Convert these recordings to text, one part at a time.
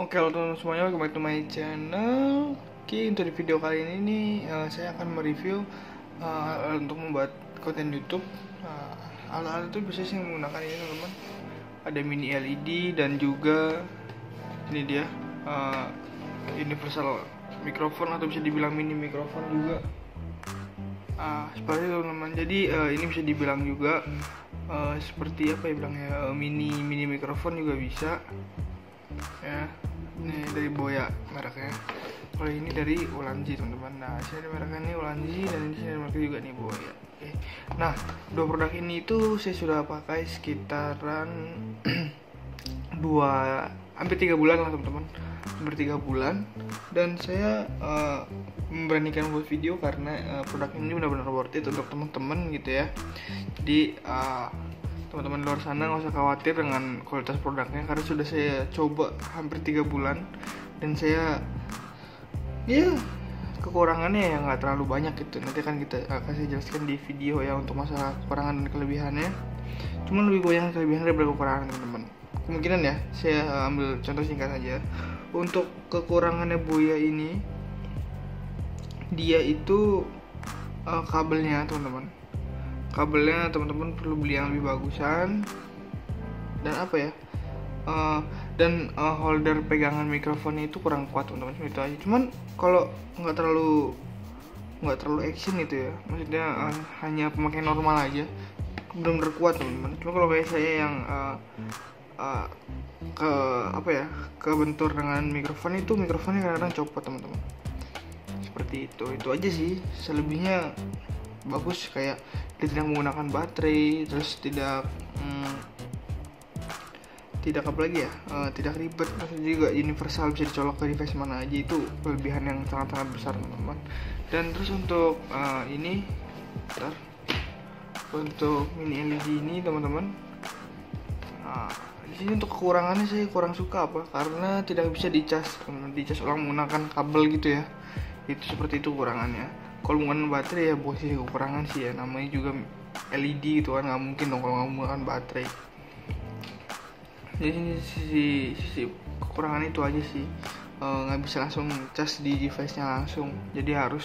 Oke, halo teman-teman semuanya, welcome back to my channel. Oke, untuk di video kali ini nih, saya akan mereview alat untuk membuat konten YouTube. Alat-alat itu biasanya saya menggunakan ini teman-teman. Ada mini LED dan juga ini dia universal mikrofon atau bisa dibilang mini mikrofon juga. Seperti itu teman-teman. Jadi ini bisa dibilang juga seperti apa ya bilangnya, mini mikrofon juga bisa. Ya, ini dari Boya mereknya. Kalau ini dari Ulanzi teman-teman. Nah, sini ada mereknya ini Ulanzi dan ini sini ada mereknya juga nih Boya. Oke. Nah, dua produk ini itu saya sudah pakai sekitaran hampir 3 bulan lah teman-teman. Hampir 3 bulan dan saya memberanikan buat video karena produk ini benar-benar worth it untuk teman-teman gitu ya. Jadi teman-teman luar sana nggak usah khawatir dengan kualitas produknya karena sudah saya coba hampir 3 bulan dan saya kekurangannya ya nggak terlalu banyak gitu. Nanti akan saya jelaskan di video ya untuk masalah kekurangan dan kelebihannya. Cuman lebih banyak kelebihan daripada kekurangan teman-teman. Kemungkinan ya saya ambil contoh singkat aja. Untuk kekurangannya Boya ini, dia itu kabelnya teman-teman. Kabelnya teman-teman perlu beli yang lebih bagusan dan apa ya, holder pegangan mikrofonnya itu kurang kuat teman-teman, itu aja. Cuman kalau nggak terlalu action gitu ya, maksudnya hanya pemakaian normal aja, benar-benar kuat teman-teman. Cuma kalau kayak saya yang kebentur dengan mikrofon itu, mikrofonnya kadang-kadang copot teman-teman. Seperti itu aja sih. Selebihnya bagus, kayak dia tidak menggunakan baterai, terus tidak apa lagi ya, tidak ribet, maksudnya juga universal, bisa dicolok ke device mana aja. Itu kelebihan yang sangat-sangat besar teman-teman. Dan terus untuk untuk mini LED ini teman-teman, di sini untuk kekurangannya saya kurang suka karena tidak bisa dicas ulang menggunakan kabel gitu ya. Itu seperti itu kekurangannya. Kalau menggunakan baterai ya posisi kekurangan sih ya, namanya juga LED gitu kan, nggak mungkin dong kalau nggak menggunakan baterai. Jadi sisi kekurangan itu aja sih, nggak bisa langsung cas di device-nya langsung. Jadi harus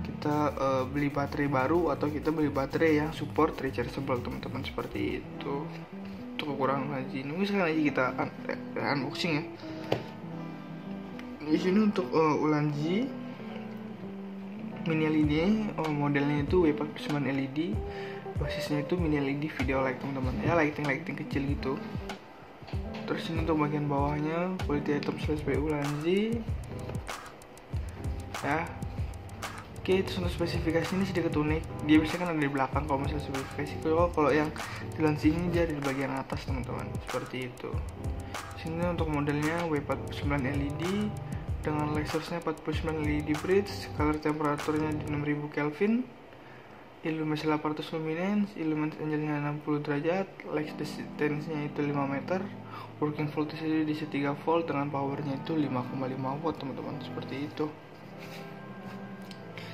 kita beli baterai baru atau kita beli baterai yang support rechargeable teman-teman, seperti itu. Untuk kekurangan lagi, mungkin sekarang aja kita unboxing ya. Di sini untuk Ulanzi mini LED, modelnya itu W49 LED, basisnya itu mini LED video light teman-teman ya, lighting kecil gitu. Terus ini untuk bagian bawahnya quality item /B Ulanzi ya. Oke, terus untuk spesifikasi ini sedikit unik, dia biasanya kan ada di belakang kalau misalnya spesifikasi. Kalau yang di Ulanzi ini dia ada di bagian atas teman-teman, seperti itu. Sini untuk modelnya W49 LED dengan light source-nya 49 LED bridge, color temperaturnya di 6000 Kelvin, illuminasi 800 luminance, illuminance angle-nya 60 derajat, light distance-nya itu 5 meter, working voltage di 3 volt dengan powernya itu 5,5 watt teman-teman, seperti itu.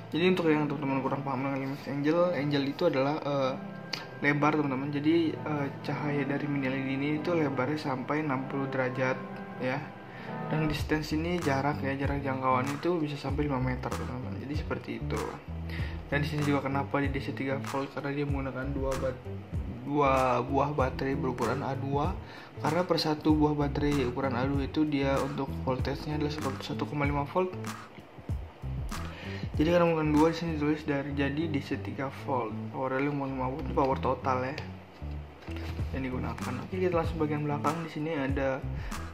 Jadi untuk yang teman-teman kurang paham dengan illuminance angle itu adalah lebar teman-teman. Jadi cahaya dari mini LED ini itu lebarnya sampai 60 derajat ya. Dan distance ini jarak jangkauan itu bisa sampai 5 meter teman-teman. Jadi seperti itu. Dan di sini juga kenapa di DC 3 volt, karena dia menggunakan dua buah baterai berukuran A2. Karena per satu buah baterai ukuran A2 itu dia untuk voltage-nya adalah 1,5 volt. Jadi karena menggunakan 2 di sini ditulis jadi DC 3 volt. Power 5 volt itu power total ya yang digunakan. Oke, kita langsung bagian belakang. Di sini ada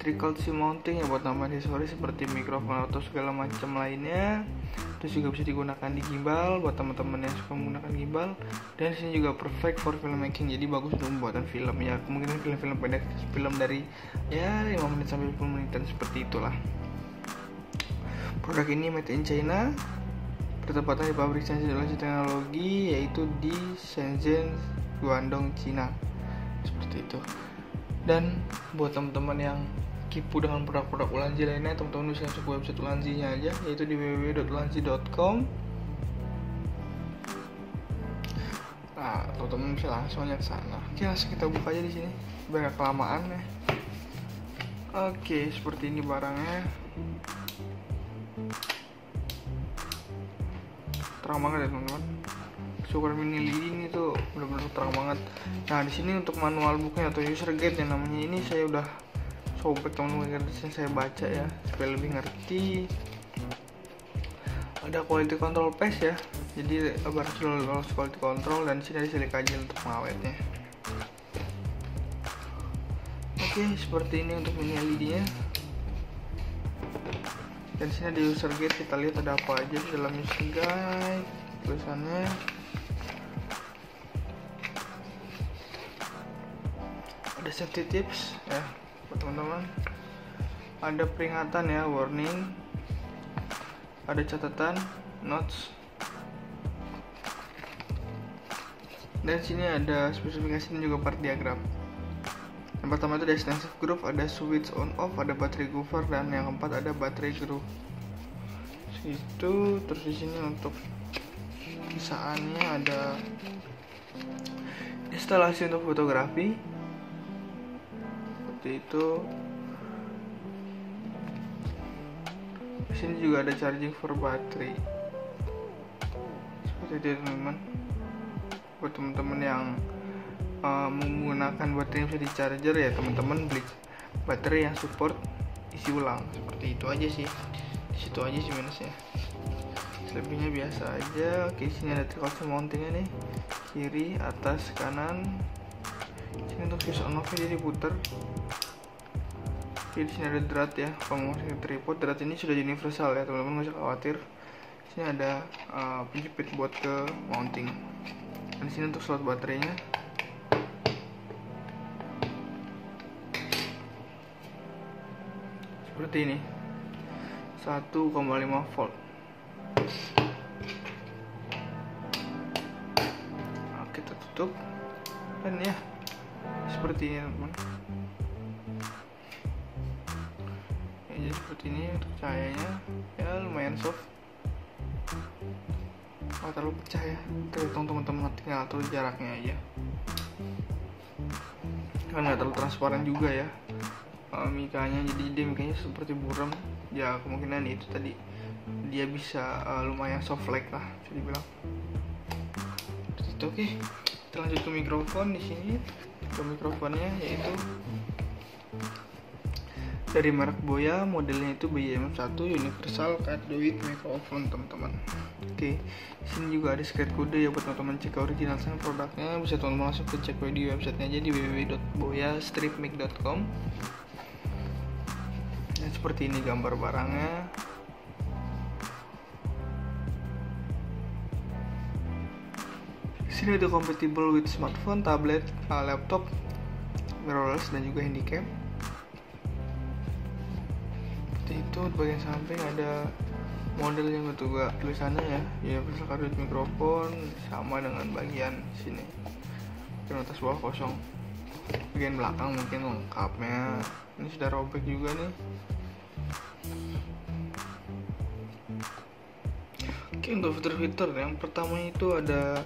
trickle mounting ya buat nambah aksesoris seperti mikrofon atau segala macam lainnya. Terus juga bisa digunakan di gimbal buat teman-teman yang suka menggunakan gimbal. Dan di sini juga perfect for filmmaking, jadi bagus untuk pembuatan film ya. Kemungkinan film-film pendek, film dari ya 5 menit sampai 10 menitan, seperti itulah. Produk ini made in China, bertepatan di pabrik Shenzhen Teknologi, yaitu di Shenzhen, Guangdong, Cina, seperti itu. Dan buat teman-teman yang kipu dengan produk-produk Ulanzi lainnya, teman-teman bisa masuk website Ulanzi-nya aja, yaitu di www.ulanzi.com. Nah, teman-teman bisa langsung aja ke sana. Oke, langsung kita buka aja di sini, biar gak kelamaan ya. Oke, seperti ini barangnya. Terang banget ya teman-teman. Super Mini LED ini tuh benar-benar terang banget. Nah di sini untuk manual booknya atau user guide yang namanya ini saya udah sobek teman-teman, saya baca ya supaya lebih ngerti. Ada quality control paste ya, jadi harus lolos quality control, dan di sini ada silika gel untuk pengawetnya. Oke, seperti ini untuk mini LED-nya. Dan di sini ada user guide, kita lihat ada apa aja di dalam user guide. Tulisannya ada safety tips ya buat teman-teman. Ada peringatan ya, warning. Ada catatan, notes. Dan sini ada spesifikasi dan juga part diagram. Yang pertama itu ada extensive group, ada switch on off, ada battery cover, dan yang keempat ada battery group. Itu terus di sini untuk kisahannya ada instalasi untuk fotografi. Seperti itu. Di sini juga ada charging for battery. Seperti itu teman-teman. Buat teman-teman yang menggunakan baterai yang bisa di charger ya, teman-teman beli baterai yang support isi ulang. Seperti itu aja sih. Di situ aja sih minusnya. Selebihnya biasa aja. Oke, di sini ada tricolor mountingnya nih, kiri, atas, kanan. Di sini untuk switch on off jadi puter. Oke, di sini ada drat ya, penguasaan tripod. Drat ini sudah universal ya teman-teman, nggak usah khawatir. Di sini ada penjepit buat ke mounting. Dan di sini untuk slot baterainya. Seperti ini, 1,5 volt. Nah, kita tutup dan ya seperti ini teman-teman. Ya, jadi seperti ini untuk cahayanya ya lumayan soft, nggak terlalu pecah ya, tergantung teman-teman tinggal atur jaraknya aja, kan nggak terlalu transparan juga ya mikanya, jadi dia mikanya seperti buram ya, kemungkinan itu tadi dia bisa lumayan soft light lah bisa dibilang. Oke, kita lanjut ke mikrofon. Di sini ke mikrofonnya yaitu dari merek Boya, modelnya itu BYM1 Universal Cardioid Microphone teman-teman. Oke, di sini juga ada secret code ya buat teman-teman cek original sang produknya. Bisa teman-teman langsung ke cek di websitenya aja di www.boyastripmic.com. Dan seperti ini gambar barangnya. Di sini ada compatible with smartphone, tablet, laptop, mirrorless, dan juga handicap. Itu bagian samping ada model yang juga tulisannya ya Universal Cardioid Microphone, sama dengan bagian sini. Bagian atas bawah kosong. Bagian belakang mungkin lengkapnya. Ini sudah robek juga nih. Oke, untuk fitur-fitur yang pertama itu ada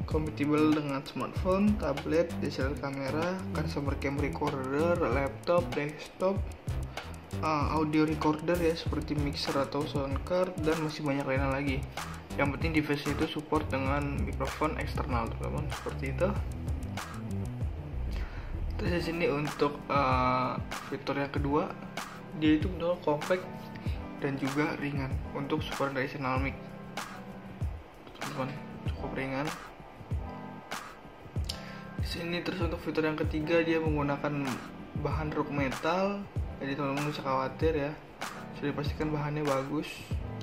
compatible dengan smartphone, tablet, DSLR kamera, customer cam recorder, laptop, desktop, audio recorder ya seperti mixer atau sound card, dan masih banyak lainnya lagi. Yang penting device itu support dengan mikrofon eksternal teman-teman, seperti itu. Terus di sini untuk fitur yang kedua, dia itu benar compact dan juga ringan untuk super directional mic teman-teman, cukup ringan. Di sini terus untuk fitur yang ketiga, dia menggunakan bahan rock metal. Jadi teman-teman gak usah khawatir ya, sudah dipastikan bahannya bagus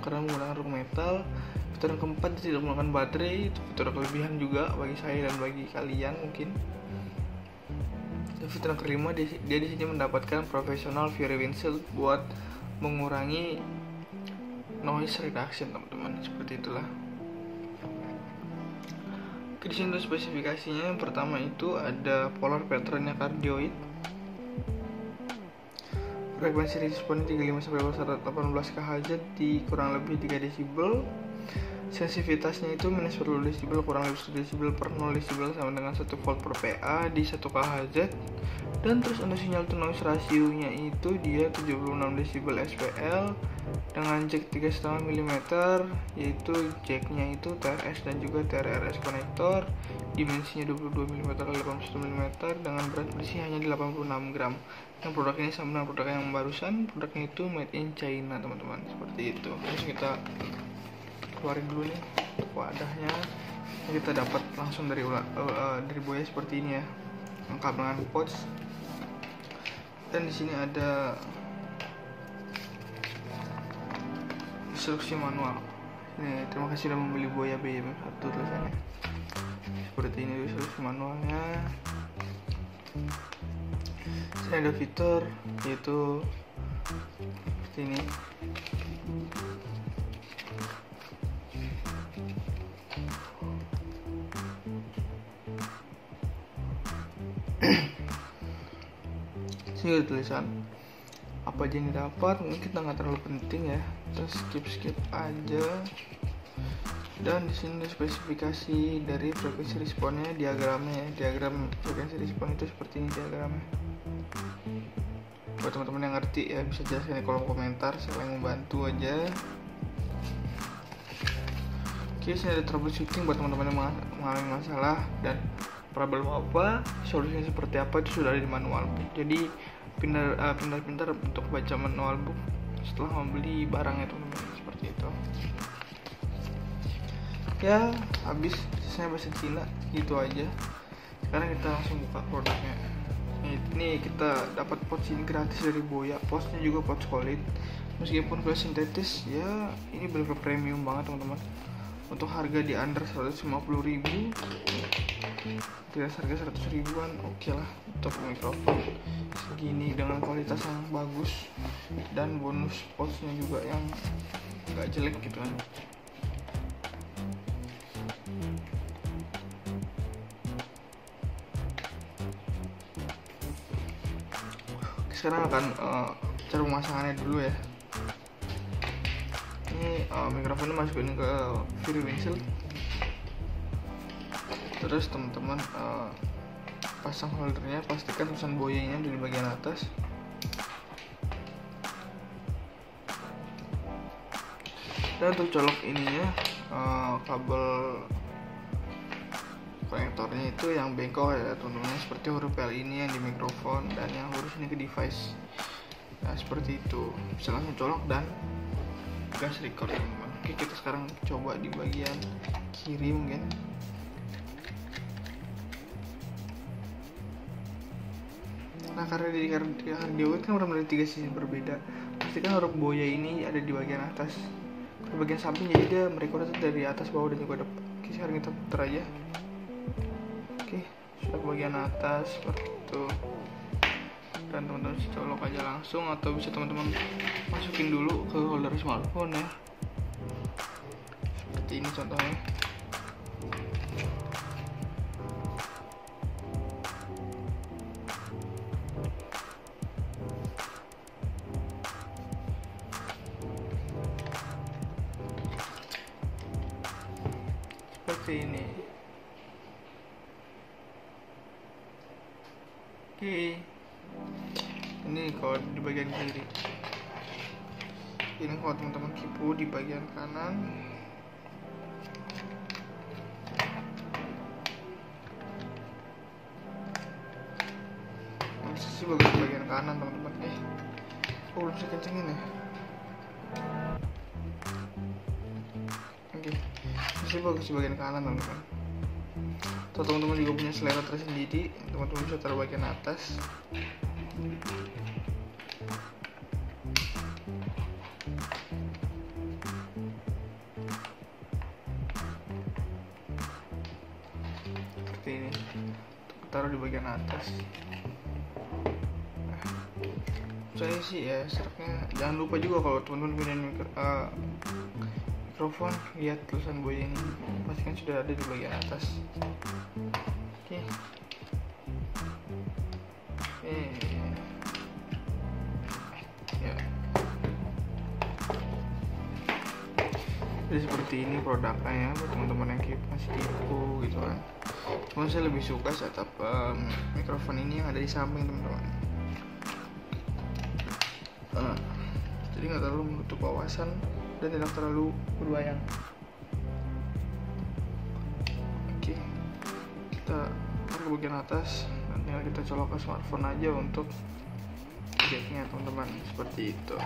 karena menggunakan rock metal. Fitur yang keempat, tidak menggunakan baterai. Itu fitur kelebihan juga bagi saya dan bagi kalian mungkin. Dan fitur yang kelima, dia di sini mendapatkan professional Fury Windshield buat mengurangi noise reduction teman-teman, seperti itulah. Di sini untuk spesifikasinya, yang pertama itu ada polar patternnya cardioid. Frekuensi responnya 35-118 kHz di kurang lebih 3 decibel. Sensitivitasnya itu minus 10 desibel kurang lebih 1 desibel per 0 desibel sama dengan 1 volt per PA di 1 kHz. Dan terus untuk sinyal to noise rasionya itu dia 76 desibel SPL dengan jack 3,5 mm, yaitu jacknya itu TRS dan juga TRRS konektor, dimensinya 22 mm x 81 mm dengan berat bersih hanya 86 gram. Yang produk ini sama dengan produk yang barusan, produknya itu made in China teman-teman, seperti itu. Terus kita keluarin dulu nih wadahnya, kita dapat langsung dari Boya seperti ini ya, lengkap dengan pouch. Dan di sini ada instruksi manual. Nih, terima kasih sudah membeli Boya BM1 tulisannya. Seperti ini instruksi manualnya. Sini ada fitur yaitu seperti ini. Sini ada tulisan apa aja yang didapat, mungkin kita nggak terlalu penting ya, terus skip aja. Dan di sini ada spesifikasi dari frekuensi responnya, diagramnya ya. Diagram frekuensi respon itu seperti ini diagramnya. Buat teman-teman yang ngerti ya bisa jelaskan di kolom komentar, saya yang membantu aja. Oke, sini ada troubleshooting buat teman-teman yang mengalami masalah dan problem apa, solusinya seperti apa, itu sudah ada di manual book. Jadi pintar-pintar untuk baca manual book setelah membeli barangnya teman-teman, seperti itu. Ya, habis sisanya bahasa Cina, gitu aja. Sekarang kita langsung buka produknya. Ini kita dapat pouch ini gratis dari Boya. Pouchnya juga pouch solid, meskipun kulit sintetis ya, ini benar-benar premium banget teman-teman. Untuk harga di under 150.000, tidak harga 100 ribuan, oke lah untuk mikrofon segini dengan kualitas yang bagus dan bonus pouchnya juga yang gak jelek gitu kan. Sekarang akan cara pemasangannya dulu ya. Ini mikrofonnya masukin ke Fury Windshield. Terus teman-teman pasang holdernya, pastikan tulisan Boya-nya di bagian atas. Dan untuk colok ininya, kabel konektornya itu yang bengkok ya teman-teman, seperti huruf L ini yang di mikrofon dan yang huruf ini ke device. Nah seperti itu, bisa langsung colok dan gas record teman-teman. Oke, kita sekarang coba di bagian kiri mungkin. Nah karena di Hardioid kan benar-benar 3 sisi berbeda, pastikan huruf Boya ini ada di bagian atas, di bagian samping, jadi dia merekod dari atas, bawah dan juga depan. Oke, sekarang kita putar aja. Oke, sudah bagian atas seperti itu. Dan teman-teman colok aja langsung, atau bisa teman-teman masukin dulu ke holder smartphone ya, seperti ini contohnya. Seperti ini. Oke, ini kalau di bagian kiri. Ini kalau teman-teman kipu di bagian kanan. Bisa sih bagian kanan teman-teman. Belum bisa kencengin ya. Oke, bisa bagus di bagian kanan teman-teman. Atau teman-teman juga punya selera tersendiri, teman-teman bisa taruh bagian atas. Seperti ini, taruh di bagian atas. Saya sih ya seraknya, jangan lupa juga kalau teman-teman punya mikrofon, lihat tulisan Boya ini, pastikan sudah ada di bagian atas. Oke. Ya. Jadi seperti ini produknya ya buat teman-teman yang masih tipu gitu kan. Cuman saya lebih suka setup mikrofon ini yang ada di samping teman-teman. Jadi nggak terlalu menutup wawasan dan tidak terlalu berbayang. Oke, kita tarik ke bagian atas, nanti kita colok ke smartphone aja untuk jacknya teman-teman, seperti itu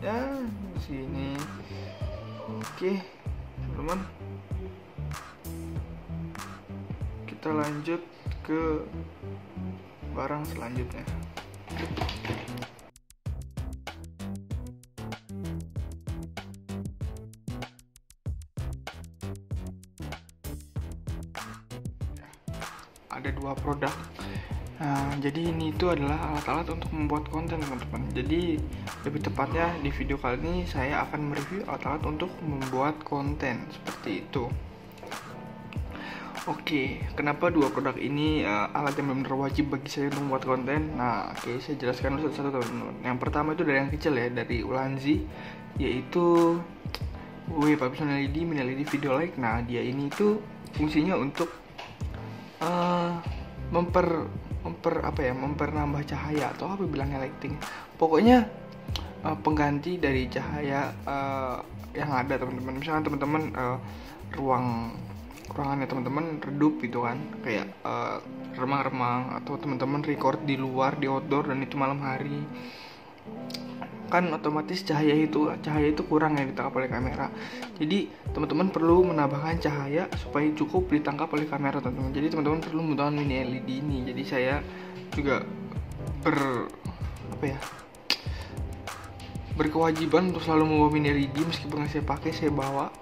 ya di sini. Oke teman-teman, kita lanjut ke barang selanjutnya. Ada dua produk. Nah, jadi ini itu adalah alat-alat untuk membuat konten teman-teman. Jadi lebih tepatnya di video kali ini saya akan mereview alat-alat untuk membuat konten seperti itu. Oke, kenapa dua produk ini alat yang benar-benar wajib bagi saya untuk membuat konten? Nah, oke, saya jelaskan dulu satu-satu teman-teman. Yang pertama itu dari yang kecil ya, dari Ulanzi, yaitu W49 LED mini LED video light. Nah, dia ini itu fungsinya untuk mempernambah cahaya atau apa bilangnya lighting. Pokoknya pengganti dari cahaya yang ada teman-teman. Misalnya teman-teman ruangannya teman-teman redup gitu kan, kayak remang-remang, atau teman-teman record di luar di outdoor dan itu malam hari, kan otomatis cahaya itu kurang yang ditangkap oleh kamera. Jadi teman-teman perlu menambahkan cahaya supaya cukup ditangkap oleh kamera teman-teman. Jadi teman-teman perlu menggunakan mini LED ini. Jadi saya juga berkewajiban untuk selalu membawa mini LED, meskipun saya pakai, saya bawa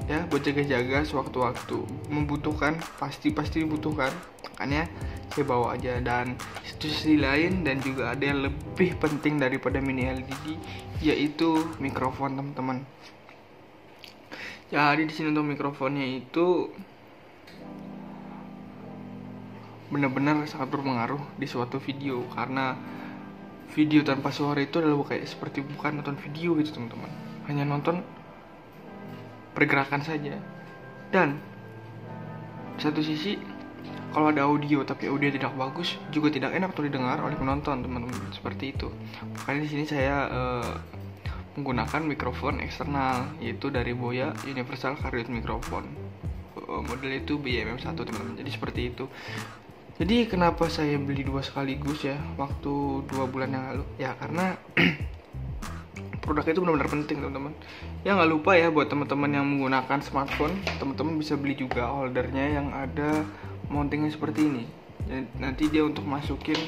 ya buat jaga-jaga sewaktu-waktu membutuhkan, pasti dibutuhkan, makanya saya bawa aja. Dan sisi lain dan juga ada yang lebih penting daripada mini LED, yaitu mikrofon teman-teman. Jadi di sini untuk mikrofonnya itu benar-benar sangat berpengaruh di suatu video, karena video tanpa suara itu adalah kayak seperti bukan nonton video gitu teman-teman, hanya nonton pergerakan saja. Dan satu sisi, kalau ada audio tapi audio tidak bagus, juga tidak enak untuk didengar oleh penonton teman-teman, seperti itu. Makanya di sini saya menggunakan mikrofon eksternal, yaitu dari Boya Universal Cardioid Microphone. Model itu BMM1 teman-teman. Jadi seperti itu. Jadi kenapa saya beli dua sekaligus ya waktu 2 bulan yang lalu? Ya karena produk itu benar-benar penting teman-teman. Ya nggak lupa ya buat teman-teman yang menggunakan smartphone, teman-teman bisa beli juga holdernya yang ada mountingnya seperti ini. Jadi, nanti dia untuk masukin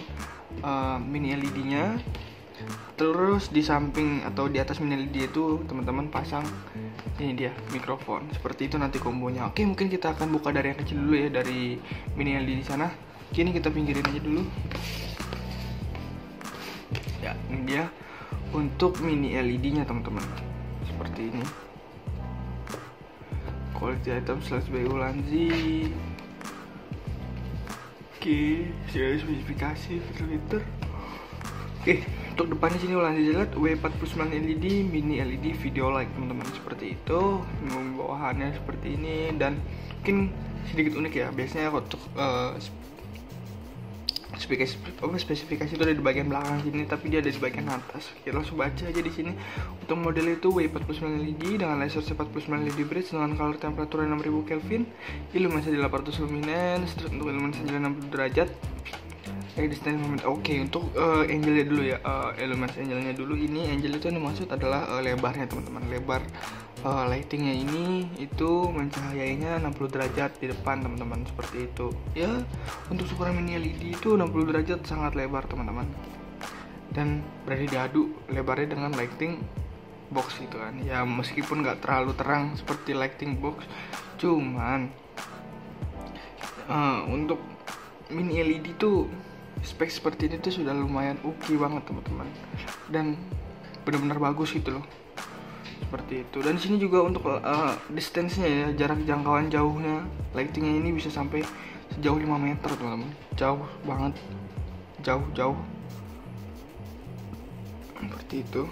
mini LED-nya. Terus di samping atau di atas mini LED itu teman-teman pasang ini dia mikrofon. Seperti itu nanti kombonya. Oke, mungkin kita akan buka dari yang kecil dulu ya, dari mini LED di sana. Kini kita pinggirin aja dulu. Ya, ini dia untuk mini LED-nya teman-teman. Seperti ini. Quality item /by Ulanzi. Oke, sudah spesifikasi filter. Oke, untuk depannya sini Ulanzi jelas W49 LED mini LED video light teman-teman, seperti itu. Bawahannya seperti ini, dan mungkin sedikit unik ya. Biasanya untuk spesifikasi itu ada di bagian belakang sini, tapi dia ada di bagian atas. Kita langsung baca aja di sini. Untuk model itu W49 LED dengan laser C49 LED bridge dengan color temperature 6000 Kelvin, iluminasi 800 lumens, terus untuk iluminasi 60 derajat. Oke, untuk angelnya dulu ya, illuminasi angelnya dulu. Ini angel itu yang dimaksud adalah lebarnya teman-teman. Lebar lightingnya ini itu mencahayainya 60 derajat di depan teman-teman, seperti itu ya. Untuk ukuran mini LED itu 60 derajat, sangat lebar teman-teman, dan berada diadu lebarnya dengan lighting box gitu kan ya. Meskipun nggak terlalu terang seperti lighting box, cuman untuk mini LED tuh spek seperti ini tuh sudah lumayan oke banget teman-teman, dan benar-benar bagus gitu loh, seperti itu. Dan di sini juga untuk distance-nya ya, jarak jangkauan jauhnya, lightingnya ini bisa sampai sejauh 5 meter teman-teman, jauh banget, jauh seperti itu.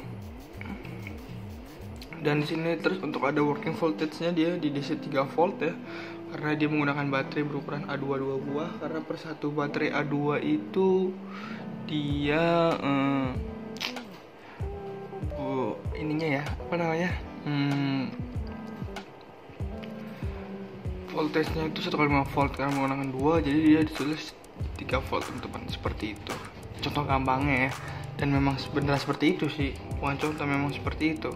Dan di sini terus untuk ada working voltage-nya dia di DC 3 volt ya, karena dia menggunakan baterai berukuran A2 2 buah. Karena per satu baterai A2 itu dia ininya ya, apa namanya, voltage-nya itu 1,5 volt karena menggunakan 2, jadi dia ditulis 3 volt teman-teman, seperti itu contoh gampangnya ya. Dan memang benar seperti itu sih, bukan contoh, memang seperti itu.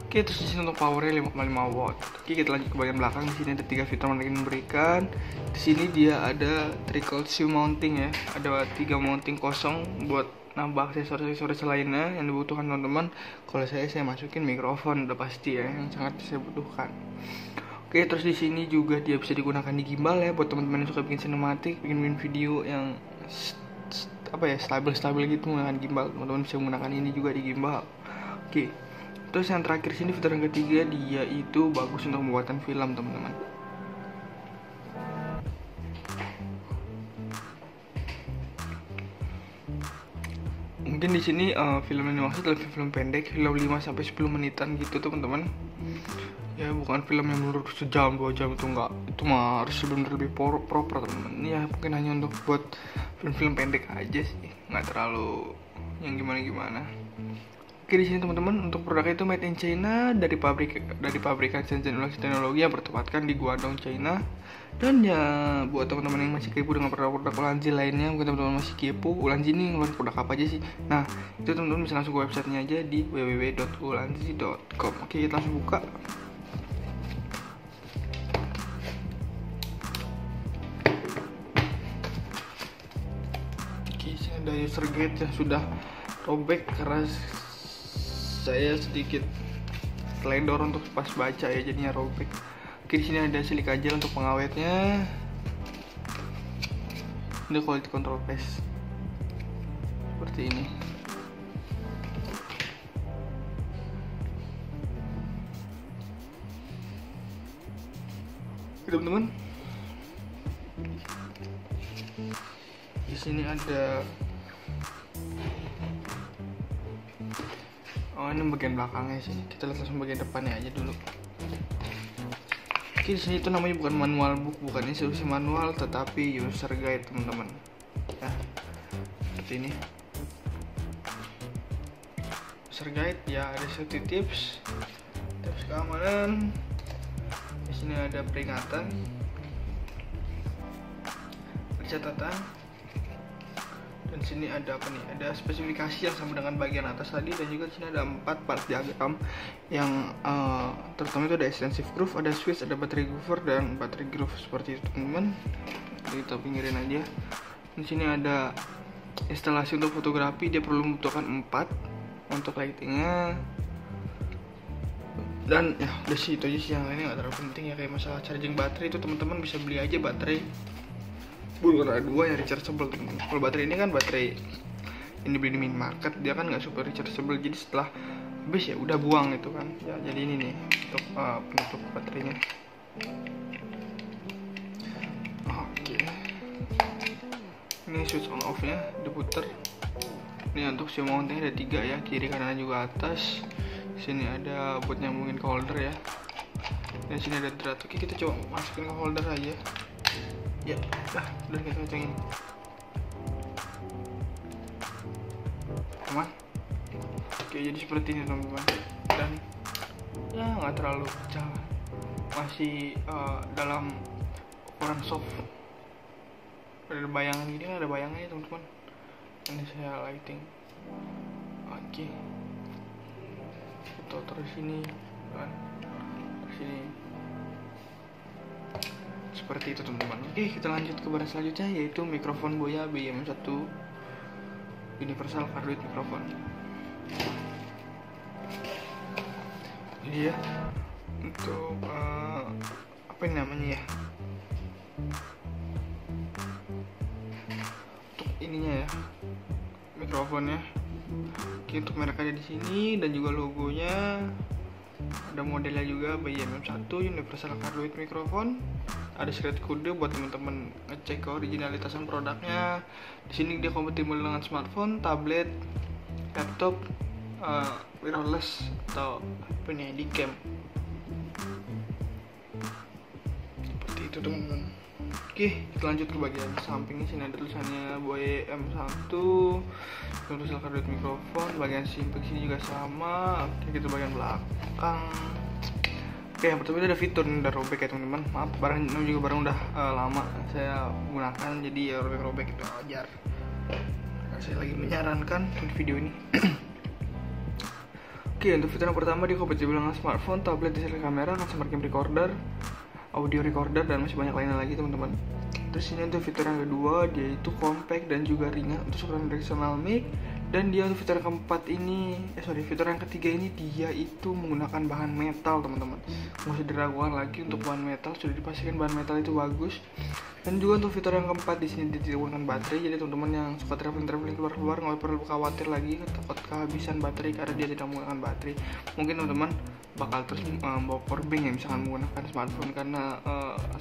Oke, terus di sini untuk powernya 5,5 watt. Oke, kita lanjut ke bagian belakang. Di sini ada 3 fitur yang ingin memberikan. Di sini dia ada trickle shoe mounting ya, ada 3 mounting kosong buat nambah aksesoris lainnya yang dibutuhkan teman-teman. Kalau saya masukin mikrofon udah pasti ya, yang sangat saya butuhkan. Oke, terus di sini juga dia bisa digunakan di gimbal ya, buat teman-teman yang suka bikin sinematik, bikin video yang stabil gitu menggunakan gimbal. Teman-teman bisa menggunakan ini juga di gimbal. Oke. Terus yang terakhir sini, fitur yang ketiga, dia itu bagus untuk pembuatan film, teman-teman. Mungkin di sini film yang dimaksud adalah film pendek, film 5 sampai 10 menitan gitu, teman-teman. Ya, bukan film yang menurut sejam 2 jam, itu enggak. Itu mah harus benar lebih proper, teman-teman. Ya, mungkin hanya untuk buat film-film pendek aja sih, nggak terlalu yang gimana-gimana. Oke, di sini teman-teman untuk produknya itu made in China, dari pabrikan Shenzhen Electronics Teknologi yang bertempatkan di Guangdong, China. Dan ya buat teman-teman yang masih kepo dengan produk-produk Ulanzi lainnya, mungkin teman-teman masih kepo Ulanzi ini ngeluarin produk apa aja sih. Nah, itu teman-teman bisa langsung ke websitenya aja di www.ulanzi.com. Oke, kita langsung buka. Oke, sini ada user guide yang sudah robek karena saya sedikit teledor untuk pas baca ya, jadinya robek. Oke, di sini ada silika gel untuk pengawetnya. Ini quality control paste seperti ini. Oke, teman-teman, di sini ada ini bagian belakangnya sih. Kita lihat langsung bagian depannya aja dulu. Oke, di sini itu namanya bukan manual book, bukan instruksi manual, tetapi user guide, teman-teman. Nah, seperti ini. User guide ya, ada safety tips keamanan. Di sini ada peringatan, pencatatan. Dan sini ada apa nih? Ada spesifikasi yang sama dengan bagian atas tadi, dan juga di sini ada 4 part diagram yang terutama itu ada extensive groove, ada switch, ada battery groover dan battery groove seperti itu, teman-teman. Jadi kita pinggirin aja. Di sini ada instalasi untuk fotografi, dia perlu membutuhkan 4 untuk lightingnya. Dan ya udah sih, itu aja sih, yang lainnya nggak terlalu penting ya. Kayak masalah charging baterai itu teman-teman bisa beli aja baterai berukuran A2 yang rechargeable, teman-teman. Kalau baterai ini kan baterai ini beli di minimarket, dia kan nggak super rechargeable, jadi setelah habis ya udah buang itu kan ya. Jadi ini nih untuk penutup baterainya. Oke, ini switch on off nya diputer. Ini untuk shoe mounting ada 3 ya, kiri kanan juga atas. Sini ada buat nyambungin ke holder ya, dan sini ada drat. Oke, kita coba masukin ke holder aja ya. Udah kita kencengin aman. Oke, jadi seperti ini, teman-teman. Dan ya nggak terlalu pecah, masih dalam ukuran soft. Ada bayangan gini, ada bayangannya, teman-teman. Ini saya lighting. Oke, kita taruh sini kan, sini seperti itu, teman-teman. Oke, kita lanjut ke barang selanjutnya, yaitu mikrofon Boya BM1 Universal Cardioid Microphone. Jadi ya, untuk apa ini namanya ya, untuk ininya ya, mikrofonnya. Oke, untuk mereknya di sini dan juga logonya. Ada modelnya juga BM1 Universal Cardioid Microphone. Ada secret kode buat teman-teman ngecek keoriginalitasan produknya. Di sini dia kompatibel dengan smartphone, tablet, laptop, mirrorless atau apa nih, di cam seperti itu teman-teman. Oke, kita lanjut ke bagian samping. Sini ada tulisannya Boya M1, terus kardioid mikrofon. Bagian samping sini juga sama. Oke, kita bagian belakang. Oke, yang pertama itu ada fitur nih, udah robek ya teman-teman. Maaf, barang juga udah lama saya gunakan, jadi ya robek-robek itu wajar. Saya lagi menyarankan untuk video ini. Oke, untuk fitur yang pertama dia kompatibel dengan smartphone, tablet, DSLR kamera, smart cam recorder, audio recorder, dan masih banyak lainnya lagi teman-teman. Terus ini untuk fitur yang kedua, dia itu compact dan juga ringan untuk ukuran directional mic. Dan dia untuk fitur yang keempat ini, fitur yang ketiga ini dia itu menggunakan bahan metal teman-teman. Nggak usah diragukan lagi untuk bahan metal, sudah dipastikan bahan metal itu bagus. Dan juga untuk fitur yang keempat di sini dia tidak menggunakan baterai, jadi teman-teman yang suka traveling keluar nggak perlu khawatir lagi takut kehabisan baterai karena dia tidak menggunakan baterai. Mungkin teman-teman bakal terus bawa powerbank ya, misalkan menggunakan smartphone, karena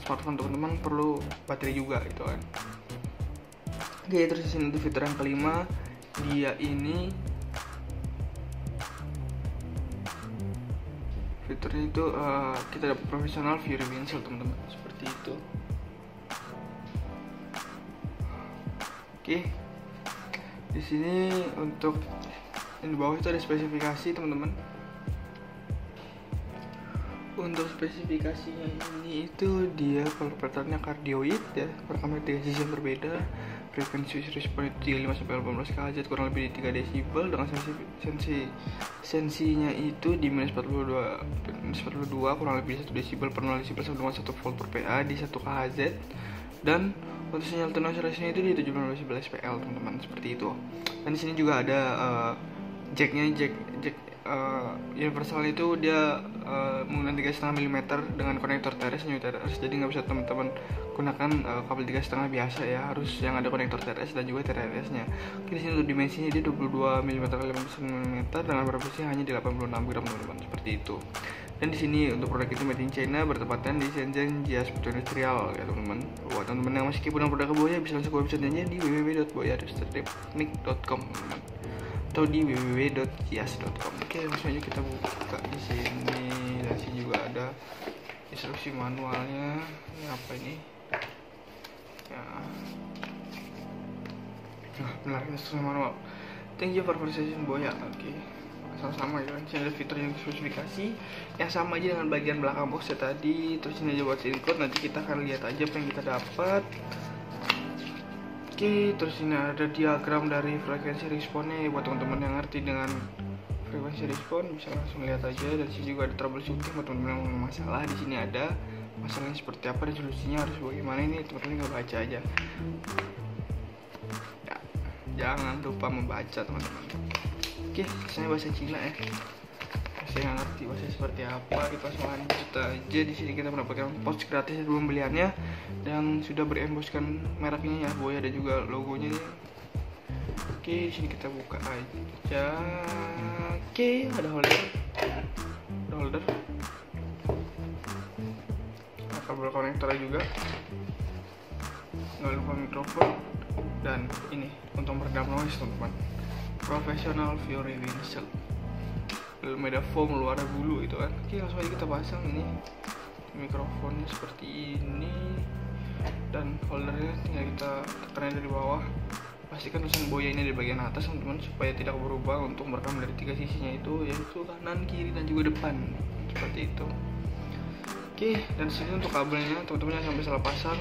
smartphone teman-teman perlu baterai juga gitu kan. Oke, terus di sini untuk fitur yang kelima, dia ini fiturnya itu kita dapat professional view reversal teman-teman, seperti itu. Oke, di sini untuk di bawah itu ada spesifikasi teman-teman. Untuk spesifikasinya ini itu dia konverternya kardioid ya, perekaman 3 sisi yang berbeda, frekuensi respon itu 35-18 kHz, kurang lebih 3 desibel, dengan sensinya itu di minus 42 kurang lebih 1 desibel per 0 desibel sama dengan 1 volt per PA di 1 kHz. Dan untuk sinyal tone oscillation itu di 17 desibel SPL teman-teman, seperti itu. Dan di sini juga ada jack universal itu dia menggunakan 3,5 mm dengan konektor TRS new TRS, jadi nggak bisa teman-teman gunakan kabel 3,5 biasa ya, harus yang ada konektor TRS dan juga TRS nya. Di sini untuk dimensinya dia 22 mm x 15 mm dengan berat hanya di 86 gram teman-teman, seperti itu. Dan di sini untuk produk itu made in China, bertepatan di Shenzhen Jiasport Industrial ya teman-teman. Buat teman-teman yang masih kepo dengan produk Boya bisa langsung ke websitenya di www.boya-technic.com teman-teman, atau di www.jias.com. Oke, langsung aja kita buka di sini. Dan sini juga ada instruksi manualnya. Ini apa ini? Ya. Nah, benar, instruksi manual. Thank you for purchasing Boya. Oke. Sama-sama ya kan. Sini ada fitur yang spesifikasi yang sama aja dengan bagian belakang boxnya tadi. Terus ini aja buat code, nanti kita akan lihat aja apa yang kita dapat. Oke, terus ini ada diagram dari frekuensi responnya buat teman-teman yang ngerti dengan frekuensi respon bisa langsung lihat aja. Dan sini juga ada troubleshooting buat teman-teman yang masalah. Di sini ada masalahnya seperti apa dan solusinya harus bagaimana, ini teman-teman nggak baca aja ya, jangan lupa membaca teman-teman. Oke, saya bahasa Cina ya, saya nggak ngerti bahasa seperti apa. Kita langsung lanjut aja. Di sini kita mendapatkan pouch gratis sebelum pembeliannya dan sudah beremboskan mereknya ya, Boya, ada juga logonya nih. Oke, di sini kita buka aja. Oke, ada holder. Kabel konektor juga. Nggak lupa mikrofon dan ini untuk meredam noise teman-teman. Professional view reversal. Belum ada foam luar bulu itu kan. Oke, langsung aja kita pasang ini mikrofonnya seperti ini, dan holdernya tinggal kita tekan dari bawah. Pastikan tulisan Boya ini di bagian atas teman-teman supaya tidak berubah untuk merekam dari 3 sisinya itu, yaitu kanan, kiri, dan juga depan, seperti itu. Oke, dan sini untuk kabelnya teman-teman jangan sampai salah pasang.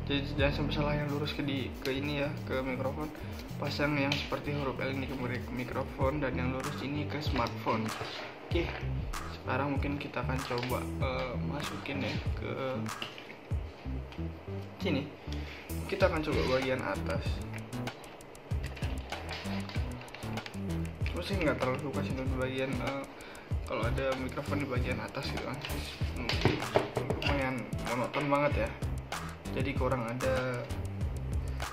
Jadi jangan sampai salah yang lurus ke ini ya, ke mikrofon. Pasang yang seperti huruf L ini ke mikrofon dan yang lurus ini ke smartphone. Oke, sekarang mungkin kita akan coba masukin ya ke sini. Kita akan coba bagian atas. Terus saya nggak terlalu suka sih untuk bagian kalau ada mikrofon di bagian atas gitu kan, lumayan monoton banget ya. Jadi kurang ada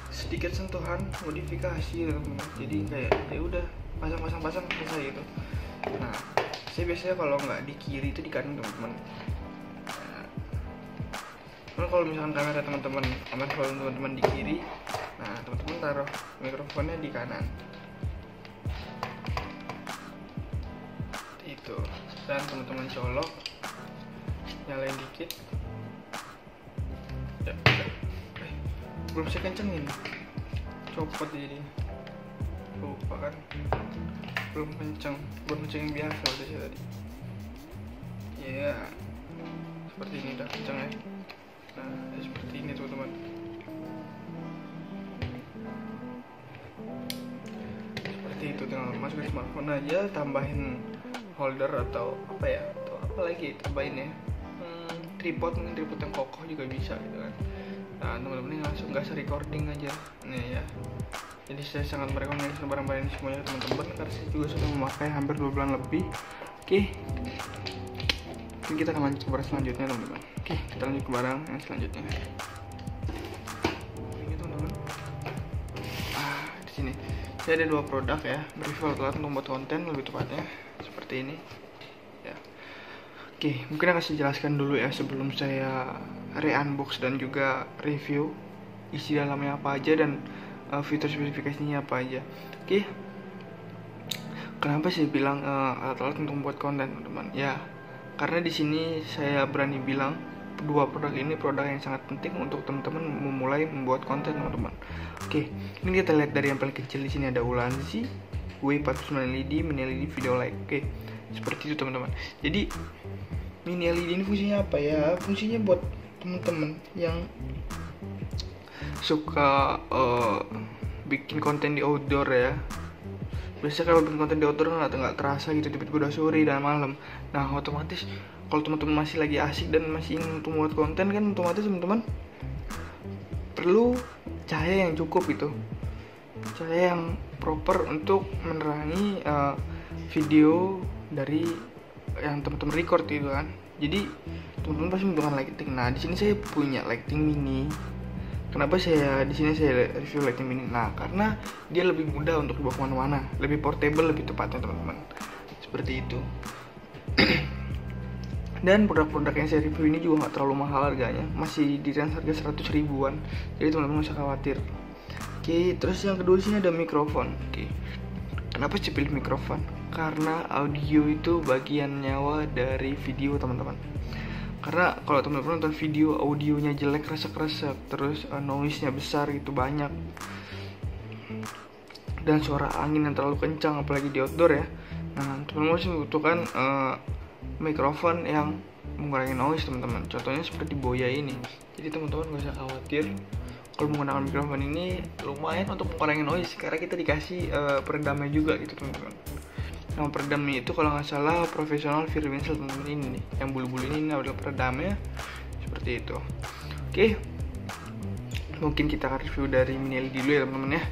sedikit sentuhan modifikasi teman-teman. Jadi kayak ya udah pasang selesai gitu. Nah, saya biasanya kalau nggak di kiri itu di kanan teman-teman. Nah, kalau misalkan kamera teman-teman aman, kalau teman-teman di kiri, nah teman-teman taruh mikrofonnya di kanan. tuh. Dan teman-teman colok, nyalain dikit ya, belum saya kencengin, copot jadi lupa kan, belum kenceng yang biasa udah saya tadi ya, seperti ini udah kenceng ya. Nah seperti ini teman-teman, seperti itu. Tinggal masukin smartphone aja, tambahin holder atau apa ya, atau apa lagi tambahin ya, tripod, mungkin tripod yang kokoh juga bisa gitu kan. Nah teman-teman ini langsung gas recording aja nih ya. Jadi saya sangat merekomendasikan barang-barang ini semuanya teman-teman, karena saya juga sudah memakai hampir 2 bulan lebih. Oke, mungkin kita akan lanjut ke barang selanjutnya teman-teman. Oke, kita lanjut ke barang yang selanjutnya. Ini teman-teman, di sini saya ada 2 produk ya, review alat membuat konten lebih tepatnya seperti ini ya. Oke, mungkin akan saya jelaskan dulu ya sebelum saya re-unbox dan juga review isi dalamnya apa aja dan fitur spesifikasinya apa aja. Oke, kenapa saya bilang alat-alat untuk membuat konten teman-teman? Ya, karena di sini saya berani bilang 2 produk ini produk yang sangat penting untuk teman-teman memulai membuat konten teman-teman. Oke, ini kita lihat dari yang paling kecil. Di sini ada Ulanzi W49 LED mini LED video light. Oke, seperti itu teman-teman. Jadi mini LED ini fungsinya apa ya? Fungsinya buat teman-teman yang suka bikin konten di outdoor ya. Biasanya kalau bikin konten di outdoor nggak terasa gitu, tiba-tiba udah sore dan malam. Nah otomatis kalau teman-teman masih lagi asik dan masih ingin untuk membuat konten kan, otomatis teman-teman perlu cahaya yang cukup gitu, cahaya yang proper untuk menerangi video dari yang teman-teman record gitu kan. Jadi teman-teman pasti membutuhkan lighting. Nah di sini saya punya lighting mini. Kenapa saya di sini saya review lighting mini? Nah, karena dia lebih mudah untuk dibawa kemana-mana, lebih portable lebih tepatnya teman-teman. Seperti itu. Dan produk-produk yang saya review ini juga nggak terlalu mahal harganya, masih di range harga 100 ribuan. Jadi teman-teman nggak usah khawatir. Oke, terus yang kedua sini ada mikrofon. Oke, kenapa saya pilih mikrofon? Karena audio itu bagian nyawa dari video teman-teman. Karena kalau teman-teman nonton video audionya jelek, kresek-kresek, terus noise-nya besar gitu banyak, dan suara angin yang terlalu kencang apalagi di outdoor ya. Nah teman-teman harus membutuhkan mikrofon yang mengurangi noise teman-teman. Contohnya seperti Boya ini. Jadi teman-teman gak usah khawatir kalau menggunakan mikrofon ini, lumayan untuk mengurangi noise karena kita dikasih peredamnya juga gitu teman-teman. Nama peredamnya itu kalau nggak salah profesional Firwinsel teman-teman ini nih, yang bulu-bulu ini adalah peredamnya seperti itu. Oke, mungkin kita akan review dari mini LED dulu ya teman-teman ya,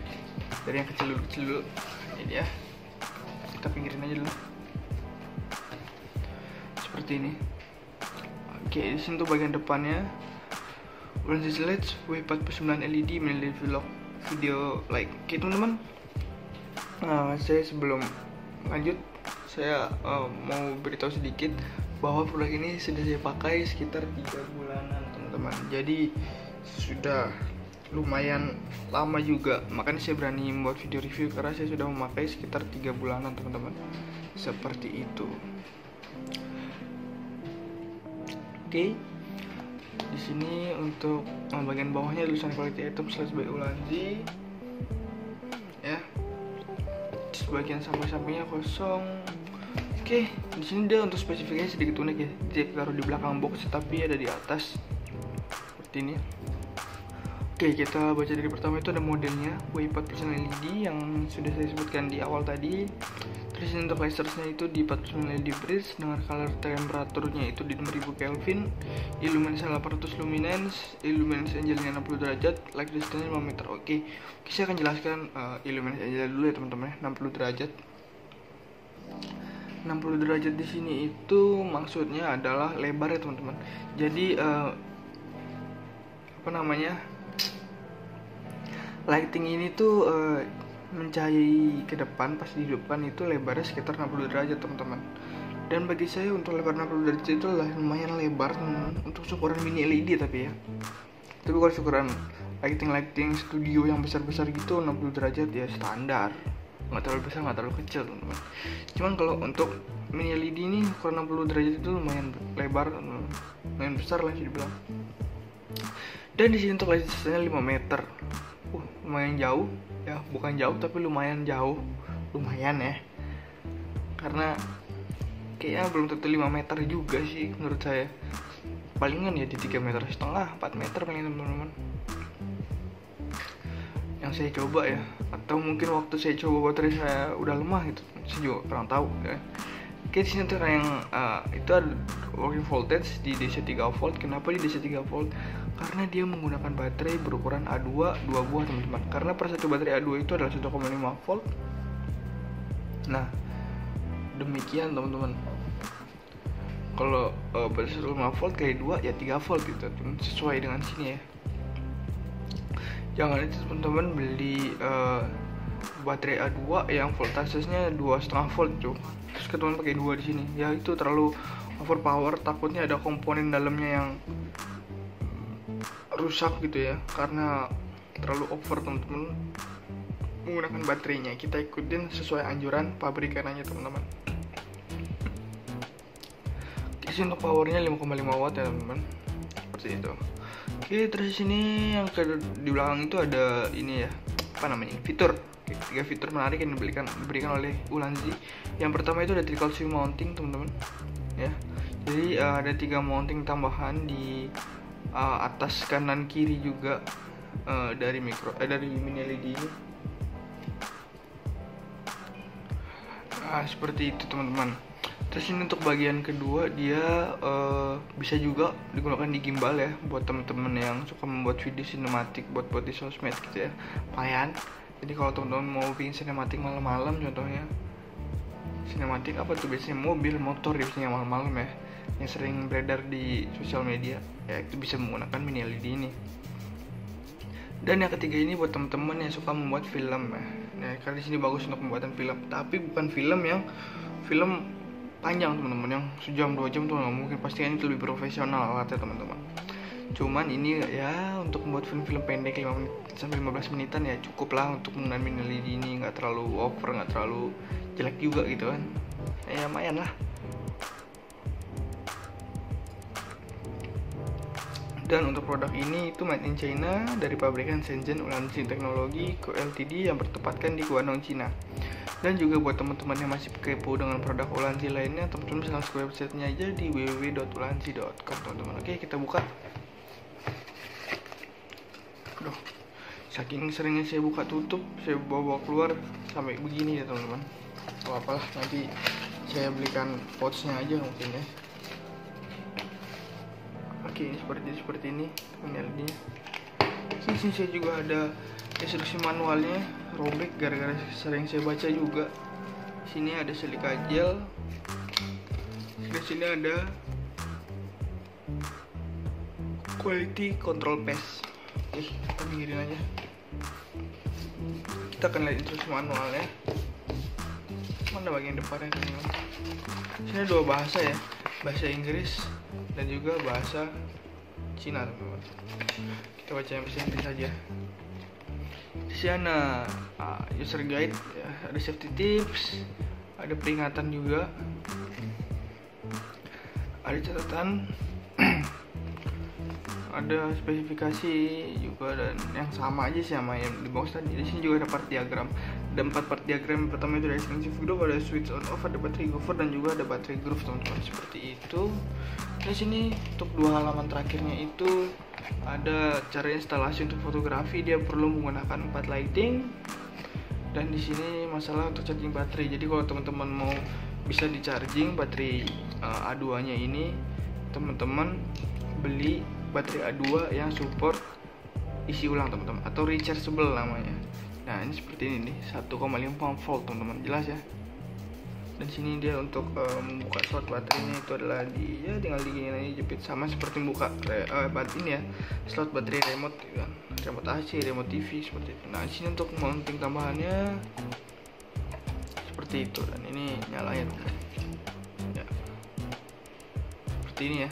dari yang kecil dulu. Ini dia, kita pinggirin aja dulu seperti ini. Oke, di sini tuh bagian depannya Ulanzi LED W49 LED mini LED video like. Oke teman-teman, nah saya sebelum lanjut saya mau beritahu sedikit bahwa produk ini sudah saya pakai sekitar 3 bulanan teman-teman. Jadi sudah lumayan lama juga, makanya saya berani membuat video review karena saya sudah memakai sekitar 3 bulanan teman-teman. Seperti itu. Oke, di sini untuk bagian bawahnya tulisan quality item / by Ulanzi ya. Bagian samping-sampingnya kosong. Oke, di sini dia untuk spesifikasinya sedikit unik ya. Dia taruh di belakang box tapi ada di atas seperti ini. Oke, kita baca dari pertama itu ada modelnya W49 LED yang sudah saya sebutkan di awal tadi. Terus untuk lasersnya itu di 49 LED bridge dengan color temperaturnya itu di 6000 Kelvin, illumination 800 luminance, illumination angle-nya 60 derajat, light distance 5 meter. Oke, saya akan jelaskan illumination angle dulu ya teman-teman ya. 60 derajat. 60 derajat di sini itu maksudnya adalah lebar ya teman-teman. Jadi lighting ini tuh mencahayai ke depan, pas di depan itu lebarnya sekitar 60 derajat teman-teman. Dan bagi saya untuk lebar 60 derajat itu lumayan lebar untuk ukuran mini LED tapi ya. Tapi kalau ukuran lighting studio yang besar-besar gitu 60 derajat ya standar. Nggak terlalu besar, nggak terlalu kecil teman-teman. Cuman kalau untuk mini LED ini ukuran 60 derajat itu lumayan lebar, lumayan besar lah bisa dibilang. Dan di sini untuk laser distance-nya 5 meter. Lumayan jauh ya, bukan jauh tapi lumayan jauh. Lumayan ya. Karena kayaknya belum tentu 5 meter juga sih menurut saya. Palingan ya di 3,5 meter, 4 meter paling teman-teman. Yang saya coba ya, atau mungkin waktu saya coba baterai saya udah lemah gitu, saya juga kurang tahu ya. Oke, di sini tuh yang itu ada working voltage di DC 3 volt. Kenapa di DC 3 volt? Karena dia menggunakan baterai berukuran A2 2 buah teman-teman. Karena per satu baterai A2 itu adalah 1,5 volt. Nah, demikian teman-teman. Kalau baterai 1,5 volt kali 2 ya 3 volt gitu, sesuai dengan sini ya. Jangan itu teman-teman beli baterai A2 yang voltasenya 2,5 volt cuy. Terus teman pakai 2 di sini. Ya itu terlalu overpower, takutnya ada komponen dalamnya yang rusak gitu ya. Karena terlalu over teman-teman menggunakan baterainya. Kita ikutin sesuai anjuran pabrikan aja teman-teman. Di sini untuk powernya 5,5 watt ya teman-teman. Seperti itu. Oke, terus di sini yang di belakang itu ada ini ya, apa namanya? Fitur. 3 fitur menarik yang diberikan oleh Ulanzi. Yang pertama itu ada trickle swing mounting teman-teman. Ya. Jadi ada 3 mounting tambahan di atas kanan kiri juga dari mini LED ini. Nah, seperti itu teman-teman. Terus ini untuk bagian kedua dia bisa juga digunakan di gimbal ya, buat teman-teman yang suka membuat video sinematik buat di sosmed gitu ya, lumayan. Jadi kalau teman-teman mau bikin sinematik malam-malam, contohnya sinematik apa tuh biasanya mobil, motor ya, biasanya malam-malam ya, yang sering beredar di sosial media ya, itu bisa menggunakan mini LED ini. Dan yang ketiga ini buat teman-teman yang suka membuat film ya. Nah, karena di sini bagus untuk pembuatan film, tapi bukan film panjang teman-teman, yang sejam 2 jam tuh nggak mungkin, pasti kan itu lebih profesional alatnya teman-teman. Cuman ini ya untuk membuat film-film pendek 5 menit sampai 15 menitan ya cukup lah untuk menggunakan mini LED ini, nggak terlalu over, nggak terlalu jelek juga gitu kan, ya lumayan lah. Dan untuk produk ini itu made in China dari pabrikan Shenzhen Ulanzi Technology Co Ltd yang bertempatkan di Guangdong, Cina. Dan juga buat teman-teman yang masih kepo dengan produk Ulanzi lainnya, teman-teman bisa langsung ke websitenya aja di www.ulanzi.com teman-teman. Oke, kita buka. Aduh, saking seringnya saya buka tutup, saya bawa keluar sampai begini ya teman-teman. Apalah, nanti saya belikan pouchnya aja mungkin ya. Oke, ini seperti ini LED-nya. Di sini saya juga ada instruksi manualnya, robek gara-gara sering saya baca juga. Sini ada silika gel. Di sini ada quality control paste. Kita pinggirin aja. Kita akan lihat instruksi manualnya. Mana bagian depannya teman-teman? Sini ada 2 bahasa ya, bahasa Inggris dan juga bahasa Cina teman-teman. Kita baca yang bahasa Inggris saja. Di sini ada user guide ya, ada safety tips, ada peringatan juga, ada catatan, ada spesifikasi juga, dan yang sama aja sih sama yang di box tadi. Di sini juga ada part diagram. Ada 4 part diagram. Pertama itu ada extensive group, ada switch on off, ada battery gopher, dan juga ada battery groove teman-teman, seperti itu. Di sini untuk 2 halaman terakhirnya itu ada cara instalasi untuk fotografi. Dia perlu menggunakan 4 lighting. Dan di sini masalah untuk charging baterai. Jadi kalau teman-teman mau bisa di charging baterai A2-nya ini, teman-teman beli baterai A2 yang support isi ulang teman-teman, atau rechargeable namanya. Nah, ini seperti ini nih, 1,5 volt teman-teman, jelas ya. Dan sini dia untuk membuka slot baterainya itu adalah tinggal diginiin aja, jepit, sama seperti membuka ini ya, slot baterai remote gitu kan, remote AC, remote TV seperti itu. Nah, di sini untuk mounting tambahannya seperti itu, dan ini nyalain ya, seperti ini ya,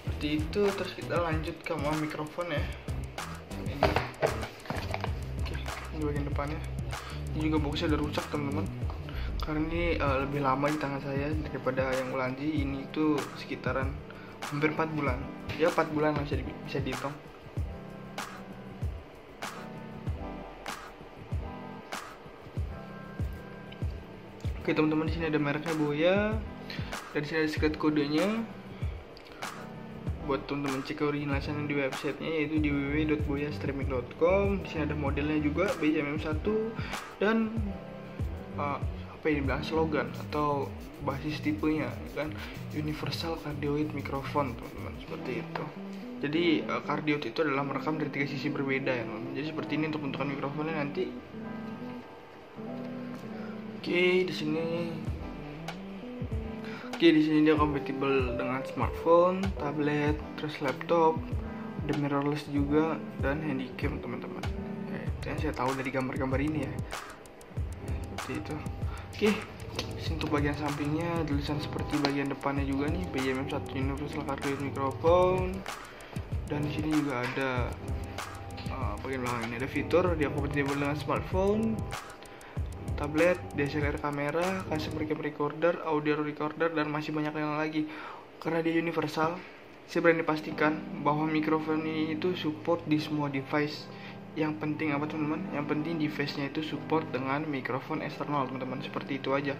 seperti itu. Terus kita lanjut ke mikrofon ya. Ini. Oke, ini bagian depannya. Ini juga boxnya udah rusak teman-teman. karena ini lebih lama di tangan saya daripada yang Ulanzi. Ini tuh sekitaran hampir 4 bulan ya, 4 bulan lah bisa dihitung. Oke teman-teman, di sini ada mereknya Boya dan di sini ada secret kodenya buat teman-teman cek originalnya di websitenya, yaitu di www.boyastreaming.com. Di sini ada modelnya juga BCMM1 dan apa yang dibilang slogan atau basis tipenya kan, universal cardioid microphone teman-teman, seperti itu. Jadi cardioid itu adalah merekam dari 3 sisi berbeda ya teman-teman. Jadi seperti ini untuk bentukan mikrofonnya nanti. Oke, di sini dia kompatibel dengan smartphone, tablet, terus laptop, ada mirrorless juga dan handycam teman-teman. Itu yang saya tahu dari gambar-gambar ini ya. Seperti itu. Oke, untuk bagian sampingnya tulisan seperti bagian depannya juga nih, BCMM1 Universal Cardioid Microphone. Dan di sini juga ada bagian belakang ini ada fitur dia kompatibel dengan smartphone, tablet, DSLR kamera, custom cam recorder, audio recorder, dan masih banyak yang lagi. Karena dia universal, saya berani pastikan bahwa mikrofon ini itu support di semua device. Yang penting apa teman-teman? Yang penting device-nya itu support dengan mikrofon eksternal teman-teman, seperti itu aja.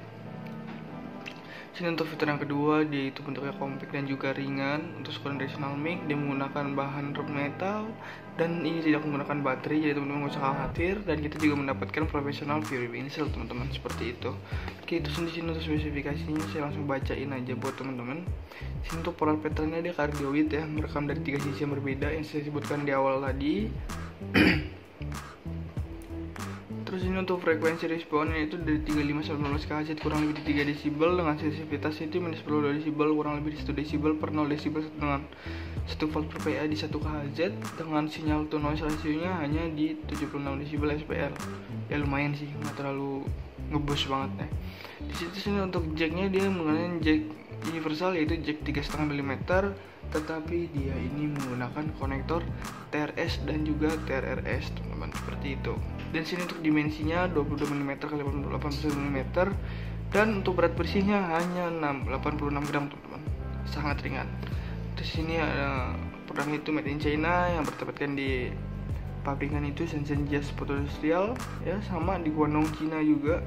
Sini untuk fitur yang kedua, dia itu bentuknya compact dan juga ringan. Untuk conventional mic dia menggunakan bahan rock metal dan ini tidak menggunakan baterai, jadi teman-teman gak usah khawatir. Dan kita juga mendapatkan professional view insel teman-teman, seperti itu. Oke, itu sini untuk spesifikasinya saya langsung bacain aja buat teman-teman. Sini untuk polar patternnya dia cardioid ya, merekam dari 3 sisi yang berbeda yang saya sebutkan di awal tadi. Terus ini untuk frekuensi responnya itu dari 35 sampai 15 kHz kurang lebih di 3 desibel dengan sensitivitas itu minus 10 desibel kurang lebih di 1 desibel per 0 desibel dengan 1 volt per PA di 1 kHz dengan sinyal to noise ratio-nya hanya di 76 desibel SPL. Ya lumayan sih, nggak terlalu ngebus banget ya. Di sini untuk jacknya dia menggunakan jack universal yaitu jack 3,5 mm, tetapi dia ini menggunakan konektor TRS dan juga TRRS teman-teman, seperti itu. Dan sini untuk dimensinya 22 mm x 88 mm dan untuk berat bersihnya hanya 86 gram teman-teman, sangat ringan. Terus sini ada produk itu made in China yang bertempatkan di pabrikan itu Shenzhen Jazz Photo Industrial ya, sama di Guangdong Cina juga.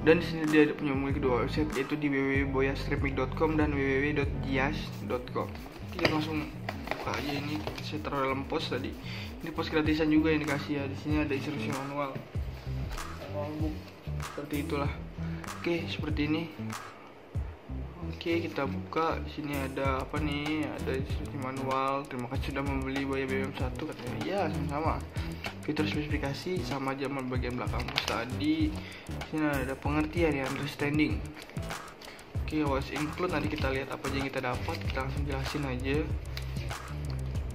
Dan di sini dia punya memiliki dua website, yaitu di www.boyastreaming.com dan www.jias.com. Kita langsung buka aja ini, saya taruh dalam pos tadi. Ini pos gratisan juga yang dikasih ya. Di sini ada instruksi manual book, seperti itulah. Oke, seperti ini. Oke, kita buka. Di sini ada apa nih? Ada instruksi manual. Terima kasih sudah membeli Boya BM1 katanya. Ya, sama-sama. Fitur spesifikasi sama aja sama bagian belakang tadi. Di sini ada pengertian ya, understanding. Oke, was include, nanti kita lihat apa aja yang kita dapat. Kita langsung jelasin aja.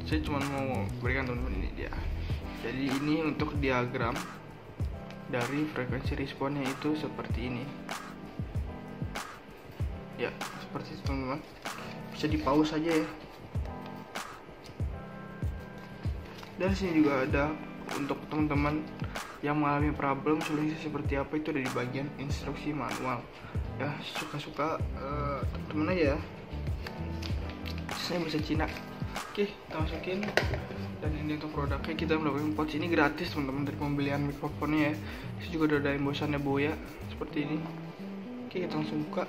Saya cuma mau berikan teman-teman ini dia. Jadi ini untuk diagram dari frekuensi responnya itu seperti ini. Ya, seperti itu teman-teman. Bisa di pause aja ya. Dan sini juga ada untuk teman-teman yang mengalami problem solusi seperti apa, itu ada di bagian instruksi manual. Ya, suka-suka teman-teman aja ya. Saya bisa Cina. Oke, kita masukin. Dan ini untuk produknya, kita mendapatkan pouch ini gratis teman-teman dari pembelian mikrofonnya ya. Ini juga udah ada embosannya Boya seperti ini. Oke, kita langsung buka.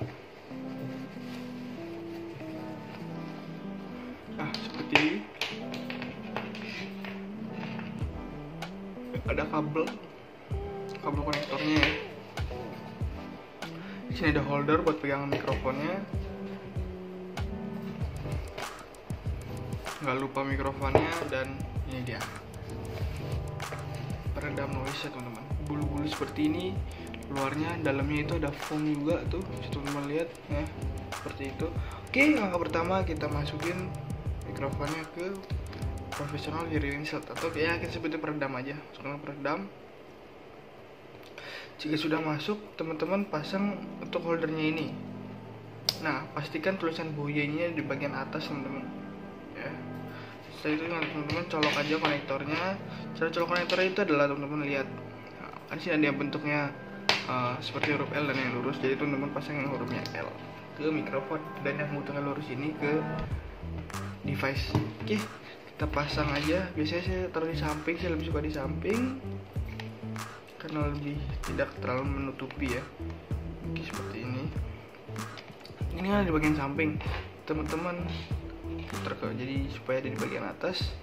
Nah, seperti ini. Ada kabel konektornya ya. Di sini ada holder buat pegangan mikrofonnya. Nggak lupa mikrofonnya, dan ini dia peredam noise ya teman-teman. Bulu-bulu seperti ini, luarnya, dalamnya itu ada foam juga tuh, bisa teman-teman lihat ya, seperti itu. Oke, langkah pertama kita masukin mikrofonnya ke professional hearing set, atau ya kita sebutnya peredam aja. Masukkan peredam. Jika sudah masuk, teman-teman pasang untuk holdernya ini. Nah, pastikan tulisan Boya-nya di bagian atas teman-teman ya. Setelah itu teman-teman colok aja konektornya. Cara colok konektornya itu adalah teman-teman lihat, nah, kan sini ada bentuknya seperti huruf L dan yang lurus. Jadi teman-teman pasang yang hurufnya L ke mikrofon dan yang hurufnya lurus ini ke device. Oke, kita pasang aja. Biasanya saya taruh di samping, saya lebih suka di samping karena lebih tidak terlalu menutupi ya. Oke, seperti ini. Ini ada di bagian samping, teman-teman putar ke, jadi supaya ada di bagian atas.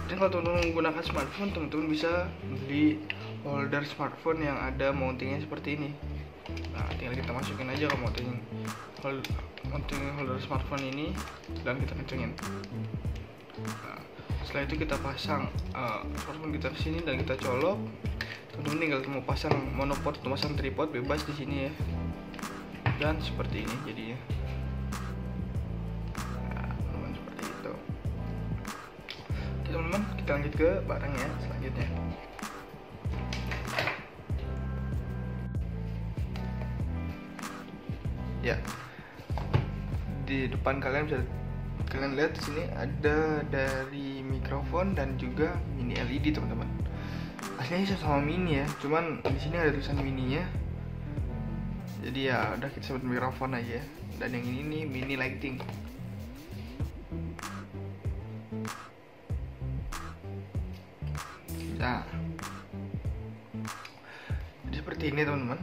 Dan kalau teman-teman menggunakan smartphone, teman-teman bisa beli holder smartphone yang ada mountingnya seperti ini. Nah, tinggal kita masukin aja ke mounting holder smartphone ini dan kita kencengin. Nah, setelah itu kita pasang smartphone kita ke sini dan kita colok. Teman-teman tinggal mau pasang monopod atau pasang tripod bebas di sini ya. Dan seperti ini jadinya. Nah, teman-teman seperti itu. Oke, teman-teman, kita lanjut ke barang ya selanjutnya. Ya, di depan kalian bisa kalian lihat di sini ada dari mikrofon dan juga mini LED teman-teman. Aslinya sama mini ya, cuman di sini ada tulisan mininya. Jadi ya udah kita sebut mikrofon aja. Dan yang ini nih mini lighting. Nah, jadi seperti ini teman-teman.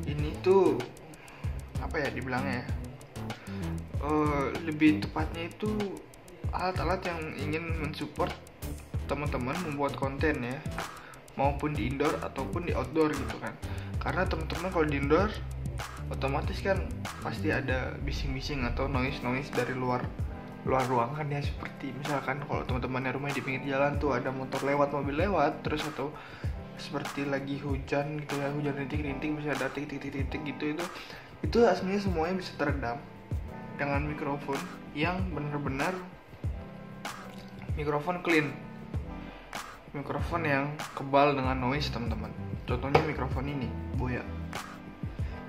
Ini tuh apa ya dibilangnya ya, lebih tepatnya itu alat-alat yang ingin mensupport teman-teman membuat konten ya, maupun di indoor ataupun di outdoor gitu kan. Karena teman-teman kalau di indoor otomatis kan pasti ada bising-bising atau noise dari luar ruangan ya, seperti misalkan kalau teman-teman rumahnya di pinggir jalan tuh ada motor lewat, mobil lewat terus, atau seperti lagi hujan gitu ya, hujan rintik-rintik bisa ada titik-titik gitu. Itu aslinya semuanya bisa teredam dengan mikrofon yang benar-benar mikrofon clean, mikrofon yang kebal dengan noise teman-teman. Contohnya mikrofon ini Boya.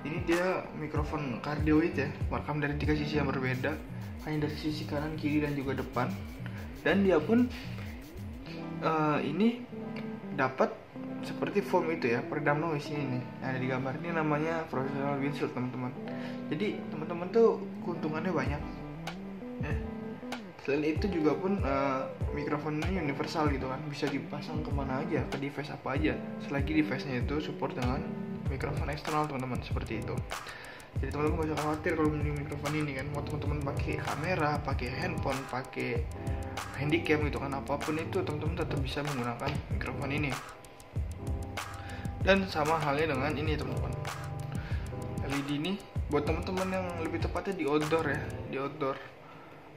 Ini dia mikrofon cardioid ya, merekam dari 3 sisi yang berbeda, hanya dari sisi kanan, kiri dan juga depan. Dan dia pun ini dapat seperti foam itu ya, peredam noise ini nih. Nah, di gambar ini namanya professional windshield teman-teman. Jadi teman-teman tuh keuntungannya banyak ya. Selain itu juga pun mikrofon ini universal gitu kan, bisa dipasang kemana aja, ke device apa aja, selagi device-nya itu support dengan mikrofon eksternal teman-teman, seperti itu. Jadi teman-teman gak usah khawatir kalau beli mikrofon ini kan. Mau teman-teman pakai kamera, pakai handphone, pakai handycam gitu kan, apapun itu teman-teman tetap bisa menggunakan mikrofon ini. Dan sama halnya dengan ini teman-teman, LED ini buat teman-teman yang lebih tepatnya di outdoor ya, di outdoor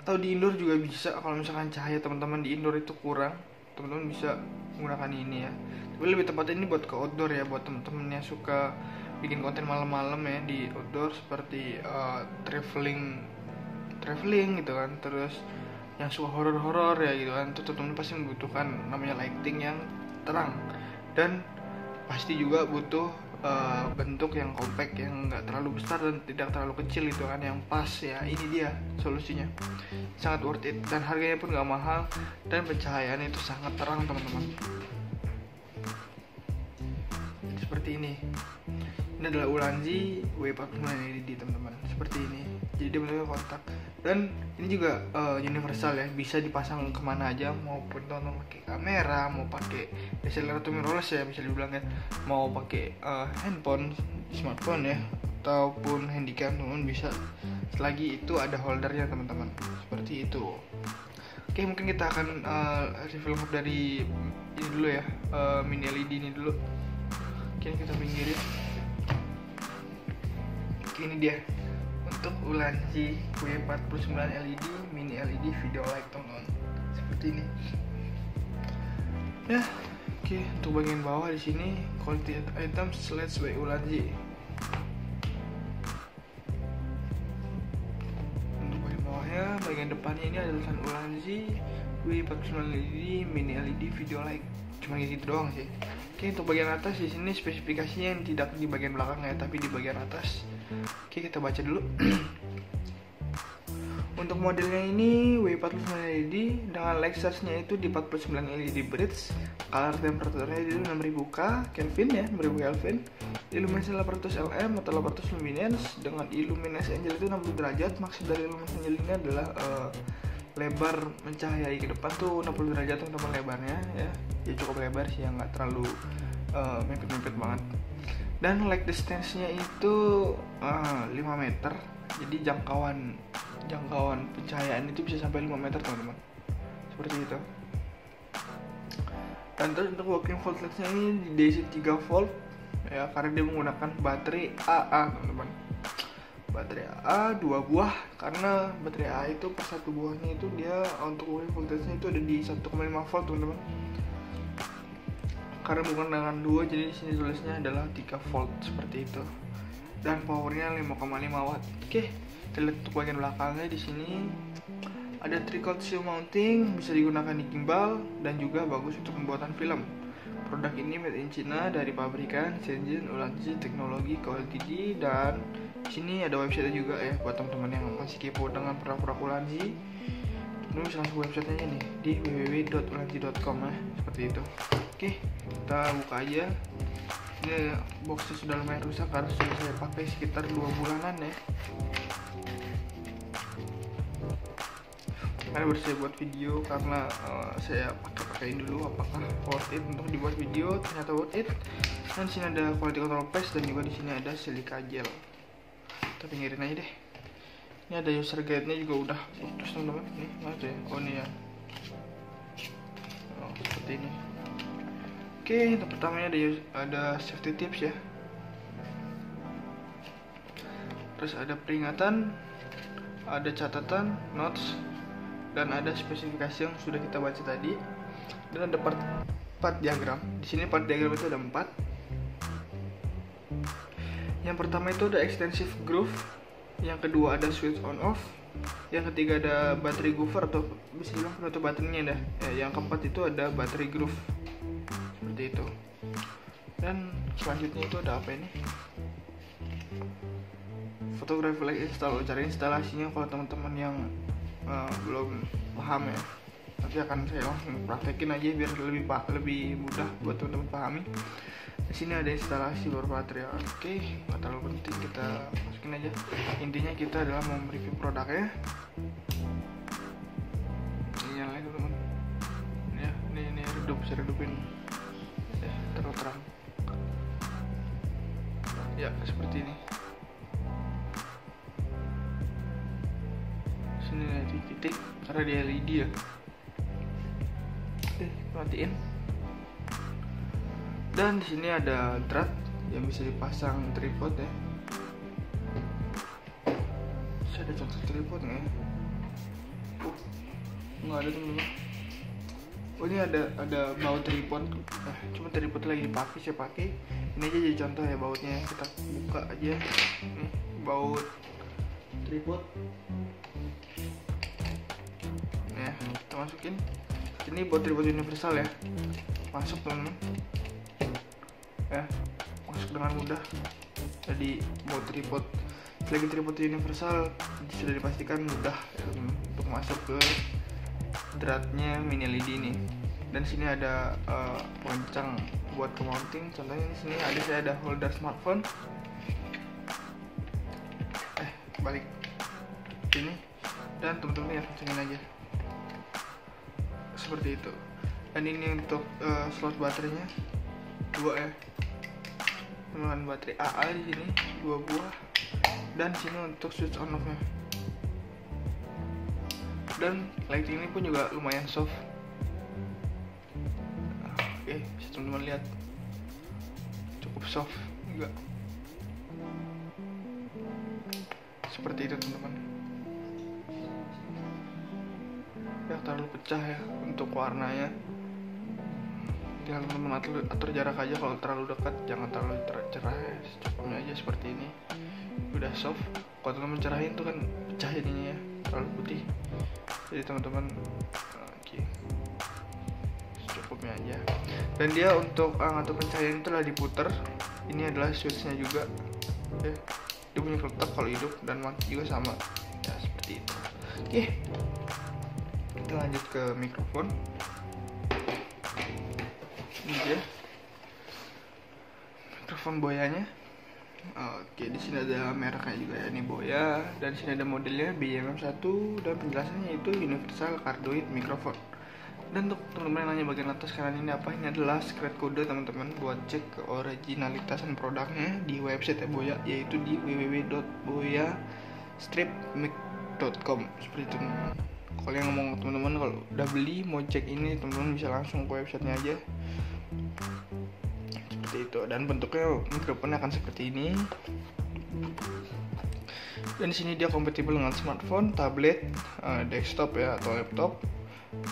atau di indoor juga bisa. Kalau misalkan cahaya teman-teman di indoor itu kurang, teman-teman bisa menggunakan ini ya. Tapi lebih tepatnya ini buat ke outdoor ya, buat teman-teman yang suka bikin konten malam-malam ya di outdoor, seperti traveling gitu kan, terus yang suka horor ya gitu kan. Tuh teman-teman pasti membutuhkan namanya lighting yang terang, dan pasti juga butuh bentuk yang compact, yang nggak terlalu besar dan tidak terlalu kecil gitu kan, yang pas ya. Ini dia solusinya, sangat worth it dan harganya pun nggak mahal dan pencahayaan itu sangat terang teman-teman. Seperti ini adalah Ulanzi W49 LED teman-teman, seperti ini. Jadi dia bentuknya kotak dan ini juga universal ya, bisa dipasang kemana aja, maupun teman-teman pakai kamera, mau pakai DSLR atau mirrorless ya bisa dibilang ya, mau pakai handphone, smartphone ya, ataupun handycam teman-teman bisa, selagi itu ada holdernya teman-teman, seperti itu. Oke, mungkin kita akan review lengkap dari ini dulu ya, mini LED ini dulu. Oke, kita pinggirin. Oke, ini dia untuk Ulanzi W49 LED mini LED video light teman-teman, seperti ini ya. Oke, untuk bagian bawah di sini quality items slash by Ulanzi. Untuk bagian bawahnya, bagian depannya ini ada tulisan Ulanzi W49 LED mini LED video light, cuma gitu doang sih. Oke, untuk bagian atas di sini spesifikasinya yang tidak di bagian belakang ya, tapi di bagian atas. Oke, kita baca dulu. Untuk modelnya ini W49 LED dengan light source-nya itu di 49 LED bridge, color temperature-nya di 6000 Kelvin ya, 6000 Kelvin. Illumination 800 LM atau 800 luminance dengan illumination angle itu 60 derajat. Maksud dari illumination angle ini adalah lebar mencahayai ke depan tuh 60 derajat teman-teman lebarnya ya. Ya cukup lebar sih, yang nggak terlalu mepet-mepet banget. Dan light distance-nya itu 5 meter. Jadi jangkauan pencahayaan itu bisa sampai 5 meter teman-teman, seperti itu. Dan terus untuk working voltage-nya ini di DC 3 volt ya, karena dia menggunakan baterai AA teman-teman. Baterai AA 2 buah, karena baterai AA itu per satu buahnya itu dia untuk working voltage-nya itu ada di 1,5 volt teman-teman. Karena bukan dengan 2, jadi di sini tulisnya adalah 3 volt seperti itu. Dan powernya 5,5 watt. Oke, kita lihat untuk bagian belakangnya. Di sini ada tricot shield mounting, bisa digunakan di gimbal dan juga bagus untuk pembuatan film. Produk ini made in China dari pabrikan Shenzhen Ulanzi Teknologi Ltd, dan di sini ada website juga ya buat teman-teman yang masih kepo dengan produk-produk Ulanzi. Ini bisa langsung websitenya nih di www.ulanzi.com ya, seperti itu. Oke, kita buka aja. Ini boxnya sudah lumayan rusak karena sudah saya pakai sekitar 2 bulanan ya. Karena baru saya buat video, karena saya pakai dulu apakah worth it untuk dibuat video. Ternyata worth it. Dan di sini ada quality control paste dan juga di sini ada silica gel. Kita pinggirin aja deh. Ini ada user guide-nya juga udah putus teman-teman. Nih, ada ya. Oh ini ya. Oh, seperti ini. Oke, untuk pertamanya ada safety tips ya. Terus ada peringatan, ada catatan, notes, dan ada spesifikasi yang sudah kita baca tadi. Dan ada part diagram. Di sini part diagram itu ada 4. Yang pertama itu ada extensive groove. Yang kedua ada switch on off. Yang ketiga ada battery groover atau bisa dibilang penutup baterainya dah. Ya, yang keempat itu ada battery groove. Seperti itu. Dan selanjutnya itu ada apa ini? Photography like install, cara instalasinya kalau teman-teman yang belum paham ya, nanti akan saya langsung praktekin aja biar lebih mudah buat teman-teman pahami. Di sini ada instalasi beberapa baterai. Oke, nggak terlalu penting, kita masukin aja. Intinya kita adalah mau mereview produknya. Ini nyalain teman-teman. Ya, ini redup, saya redupin. Terlalu terang. Ya, seperti ini. Sini ada titik karena dia LED ya. Oke, matiin. Dan di sini ada drat yang bisa dipasang tripod ya. Saya ada contoh tripod nggak ya? Nggak ada teman-teman. Oh, ini ada baut tripod. Cuma tripod lagi dipakai, saya pakai. Ini aja jadi contoh ya bautnya. Kita buka aja. Nih, baut tripod. Nah, kita masukin. Ini baut tripod universal ya. Masuk teman-teman. Ya, masuk dengan mudah. Jadi baut tripod. Lagi tripod universal sudah dipastikan mudah ya, untuk masuk ke dratnya mini LED ini. Dan sini ada pencang buat ke mounting. Contohnya di sini saya ada holder smartphone. Balik ini, dan teman-teman ya kencengin aja seperti itu. Dan ini untuk slot baterainya 2 ya, dengan baterai AA di sini 2 buah. Dan sini untuk switch on off-nya. Dan lighting ini pun juga lumayan soft. Oke, bisa teman-teman lihat, cukup soft juga. Seperti itu teman-teman. Ya, terlalu pecah ya untuk warnanya. Tinggal teman-teman atur jarak aja. Kalau terlalu dekat jangan terlalu cerah ya, secukupnya aja seperti ini. Udah soft. Kalau teman-teman cerahin tuh kan pecah jadinya ya, terlalu putih. Jadi teman-teman secukupnya aja. Dan dia untuk ngatur pencahayaan itu adalah diputer. Ini adalah switchnya juga ya. Dia punya keletak kalau hidup dan mati juga sama ya, seperti itu. Oke, kita lanjut ke mikrofon. Ini dia mikrofon Boyanya. Oke, di sini ada mereknya juga ya, ini Boya, dan di sini ada modelnya BYM1 dan penjelasannya itu universal cardioid microphone. Dan untuk teman-teman yang nanya bagian atas kanan ini apa, ini adalah secret code teman-teman buat cek ke originalitasan produknya di website ya Boya, yaitu di www.boyastripmic.com seperti itu teman-teman. Kalau yang ngomong teman-teman kalau udah beli mau cek ini, teman-teman bisa langsung ke websitenya aja. Itu, dan bentuknya mikrofonnya akan seperti ini. Dan di sini dia kompatibel dengan smartphone, tablet, desktop ya atau laptop.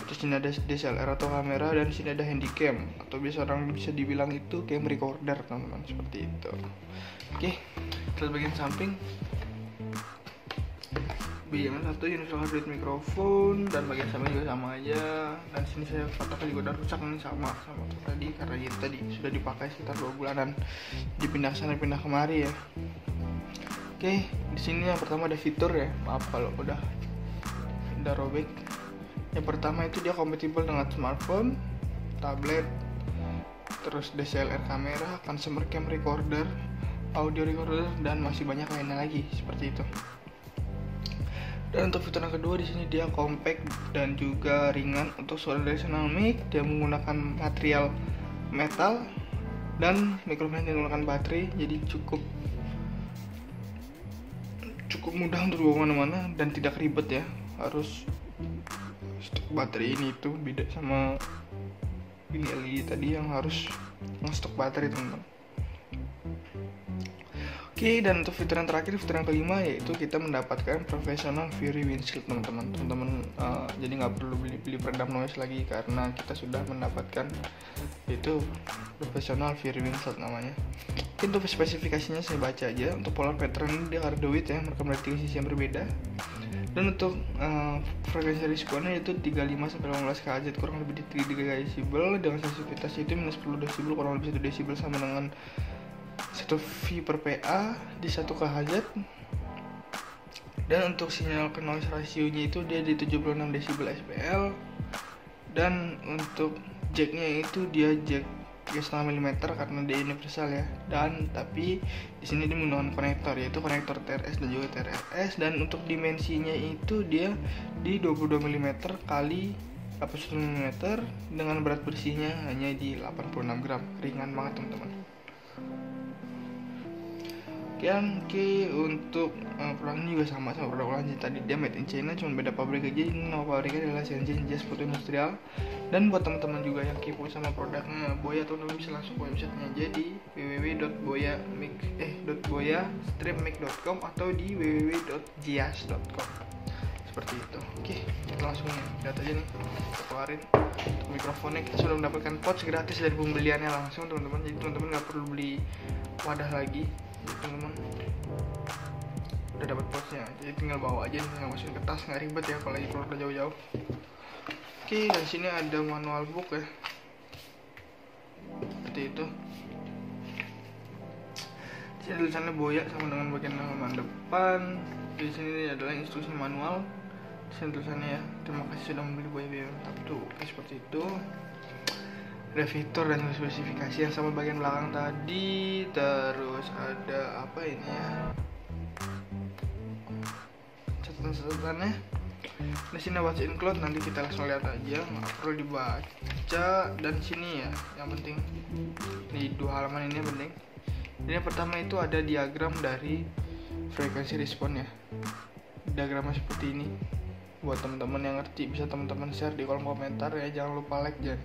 Terus sini ada DSLR atau kamera, dan di sini ada handycam atau biasa orang bisa dibilang itu cam recorder teman-teman, seperti itu. Oke, terus bagian samping BYM1 universal cardioid mikrofon, dan bagian samping juga sama aja. Dan sini saya fotonya juga udah rusak nih, sama tadi karena itu tadi sudah dipakai sekitar 2 bulanan, dipindah sana pindah kemari ya. Oke, di sini yang pertama ada fitur ya, maaf kalau udah robek. Yang pertama itu dia kompatibel dengan smartphone, tablet, terus DSLR kamera, consumer cam recorder, audio recorder, dan masih banyak lainnya lagi seperti itu. Dan untuk fitur yang kedua di sini dia compact dan juga ringan untuk suara directional mic. Dia menggunakan material metal dan mikrofonnya menggunakan baterai, jadi cukup mudah untuk dibawa mana-mana dan tidak ribet ya. Harus stok baterai ini itu beda sama ini LED tadi yang harus ngestok baterai teman-teman. Oke, dan untuk fitur yang terakhir, fitur yang kelima, yaitu kita mendapatkan professional Fury windshield teman-teman. Jadi nggak perlu beli peredam noise lagi karena kita sudah mendapatkan itu professional Fury windshield namanya. Oke, untuk spesifikasinya saya baca aja. Untuk polar pattern dia cardioid ya, merekam dari 3 sisi yang berbeda. Dan untuk frekuensi responnya itu 35-18 Hz, kurang lebih di 3 desibel, dengan sensitivitas itu minus 10 desibel, kurang lebih 1 desibel sama dengan 1 V per PA di 1 kHz. Dan untuk sinyal ke noise rasionya itu dia di 76 desibel SPL. Dan untuk jacknya itu dia jack 3,5 mm karena dia universal ya. Dan tapi di sini dia menggunakan konektor, yaitu konektor TRS dan juga TRS. Dan untuk dimensinya itu dia di 22 mm kali 81 mm dengan berat bersihnya hanya di 86 gram, ringan banget teman-teman. Oke, untuk produknya juga sama produk lain tadi, dia made in China, cuma beda pabrik aja. Ini nama pabriknya adalah Shenzhen Jazz Foto Industrial. Dan buat teman-teman juga yang kepo sama produknya Boya, teman-teman bisa langsung ke websitenya aja di www.boyastripmic.com atau di www.jias.com seperti itu. Oke, kita langsung lihat aja nih, kita keluarin untuk mikrofonnya. Kita sudah mendapatkan pouch gratis dari pembeliannya langsung teman-teman, jadi teman-teman nggak perlu beli wadah lagi. Jadi teman-teman udah dapat pouchnya, jadi tinggal bawa aja, tinggal masukin ke tas, nggak ribet ya kalau lagi keluar jauh-jauh. Oke, dan sini ada manual book ya, seperti itu. Di sini tulisannya Boya sama dengan bagian halaman depan. Di sini adalah instruksi manual. Di sini tulisannya ya, terima kasih sudah membeli Boya BYM1. Oke, seperti itu. Ada fitur dan spesifikasi yang sama bagian belakang tadi. Terus ada apa ini ya, catatan-catatannya. Di sini what's include, nanti kita langsung lihat aja, nggak perlu dibaca. Dan sini ya, yang penting di 2 halaman ini yang penting. Ini yang pertama itu ada diagram dari frekuensi respon ya. Diagramnya seperti ini. Buat teman-teman yang ngerti bisa teman-teman share di kolom komentar ya. Jangan lupa like, jangan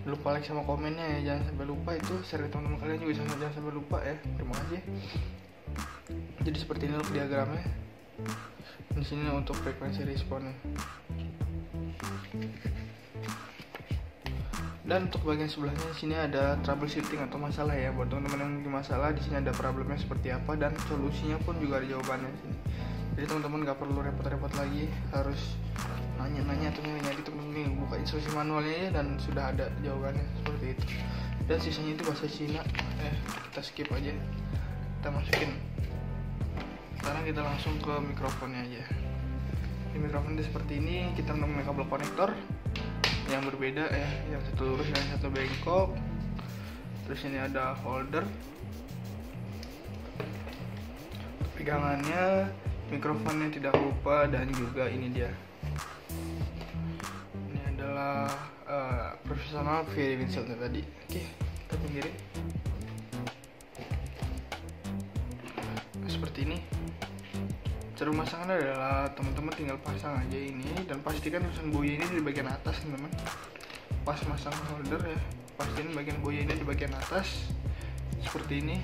lupa like sama komennya ya, jangan sampai lupa itu. Share ke teman-teman kalian juga jangan sampai lupa ya. Terima kasih. Jadi seperti ini untuk diagramnya. Di sini untuk frekuensi responnya. Dan untuk bagian sebelahnya di sini ada troubleshooting atau masalah ya. Buat teman-teman yang memiliki masalah, di sini ada problemnya seperti apa dan solusinya pun juga ada jawabannya di sini. Jadi teman-teman nggak perlu repot-repot lagi harus nanya-nanya atau nyari-nyari, teman-teman buka instruksi manualnya ya dan sudah ada jawabannya seperti itu. Dan sisanya itu bahasa Cina. Kita skip aja. Kita masukin. Sekarang kita langsung ke mikrofonnya aja. Di mikrofon itu seperti ini, kita menemukan kabel konektor yang berbeda ya, yang satu lurus dan satu bengkok. Terus ini ada holder, pegangannya, mikrofonnya tidak lupa, dan juga ini dia. Ini adalah profesional via windshield tadi. Oke, kita pinggirin. Nah, seperti ini. Cara pemasangannya adalah teman-teman tinggal pasang aja ini, dan pastikan pasang buoy ini di bagian atas teman-teman. Pas masang holder ya, pastiin bagian buoy ini di bagian atas seperti ini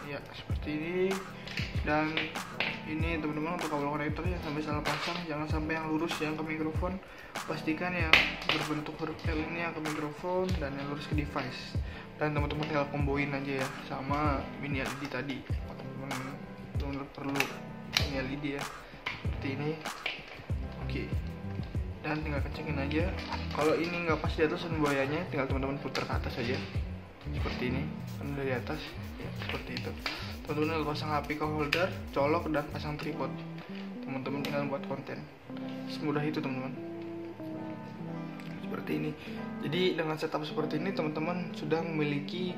ya, seperti ini. Dan ini teman-teman untuk kabel konektor yang sampai salah pasang, jangan sampai yang lurus yang ke mikrofon, pastikan yang berbentuk huruf L ini yang ke mikrofon dan yang lurus ke device. Dan teman-teman tinggal komboin aja ya sama mini LED tadi. Teman-teman perlu mini LED ya, seperti ini. Oke, dan tinggal kencengin aja. Kalau ini nggak pas di atas buayanya, tinggal teman-teman putar ke atas aja seperti ini, kan dari atas ya, seperti itu. Teman-teman tinggal pasang HP ke holder, colok, dan pasang tripod. Teman-teman tinggal buat konten semudah itu teman-teman, seperti ini. Jadi dengan setup seperti ini teman-teman sudah memiliki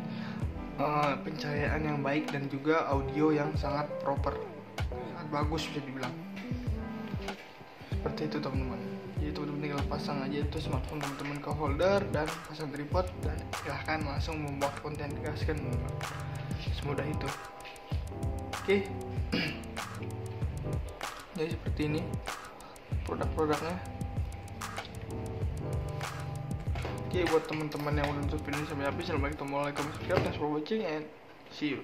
pencahayaan yang baik dan juga audio yang sangat proper, sangat bagus bisa dibilang. Seperti itu teman-teman. Jadi teman-teman tinggal pasang aja itu smartphone teman-teman ke holder dan pasang tripod, dan silahkan langsung membuat konten, gaskan teman-teman. Semudah itu. Oke. Jadi seperti ini produk-produknya. Oke, buat teman-teman yang udah nonton video ini sampai habis, assalamualaikum warahmatullahi wabarakatuh. Thanks for watching and see you.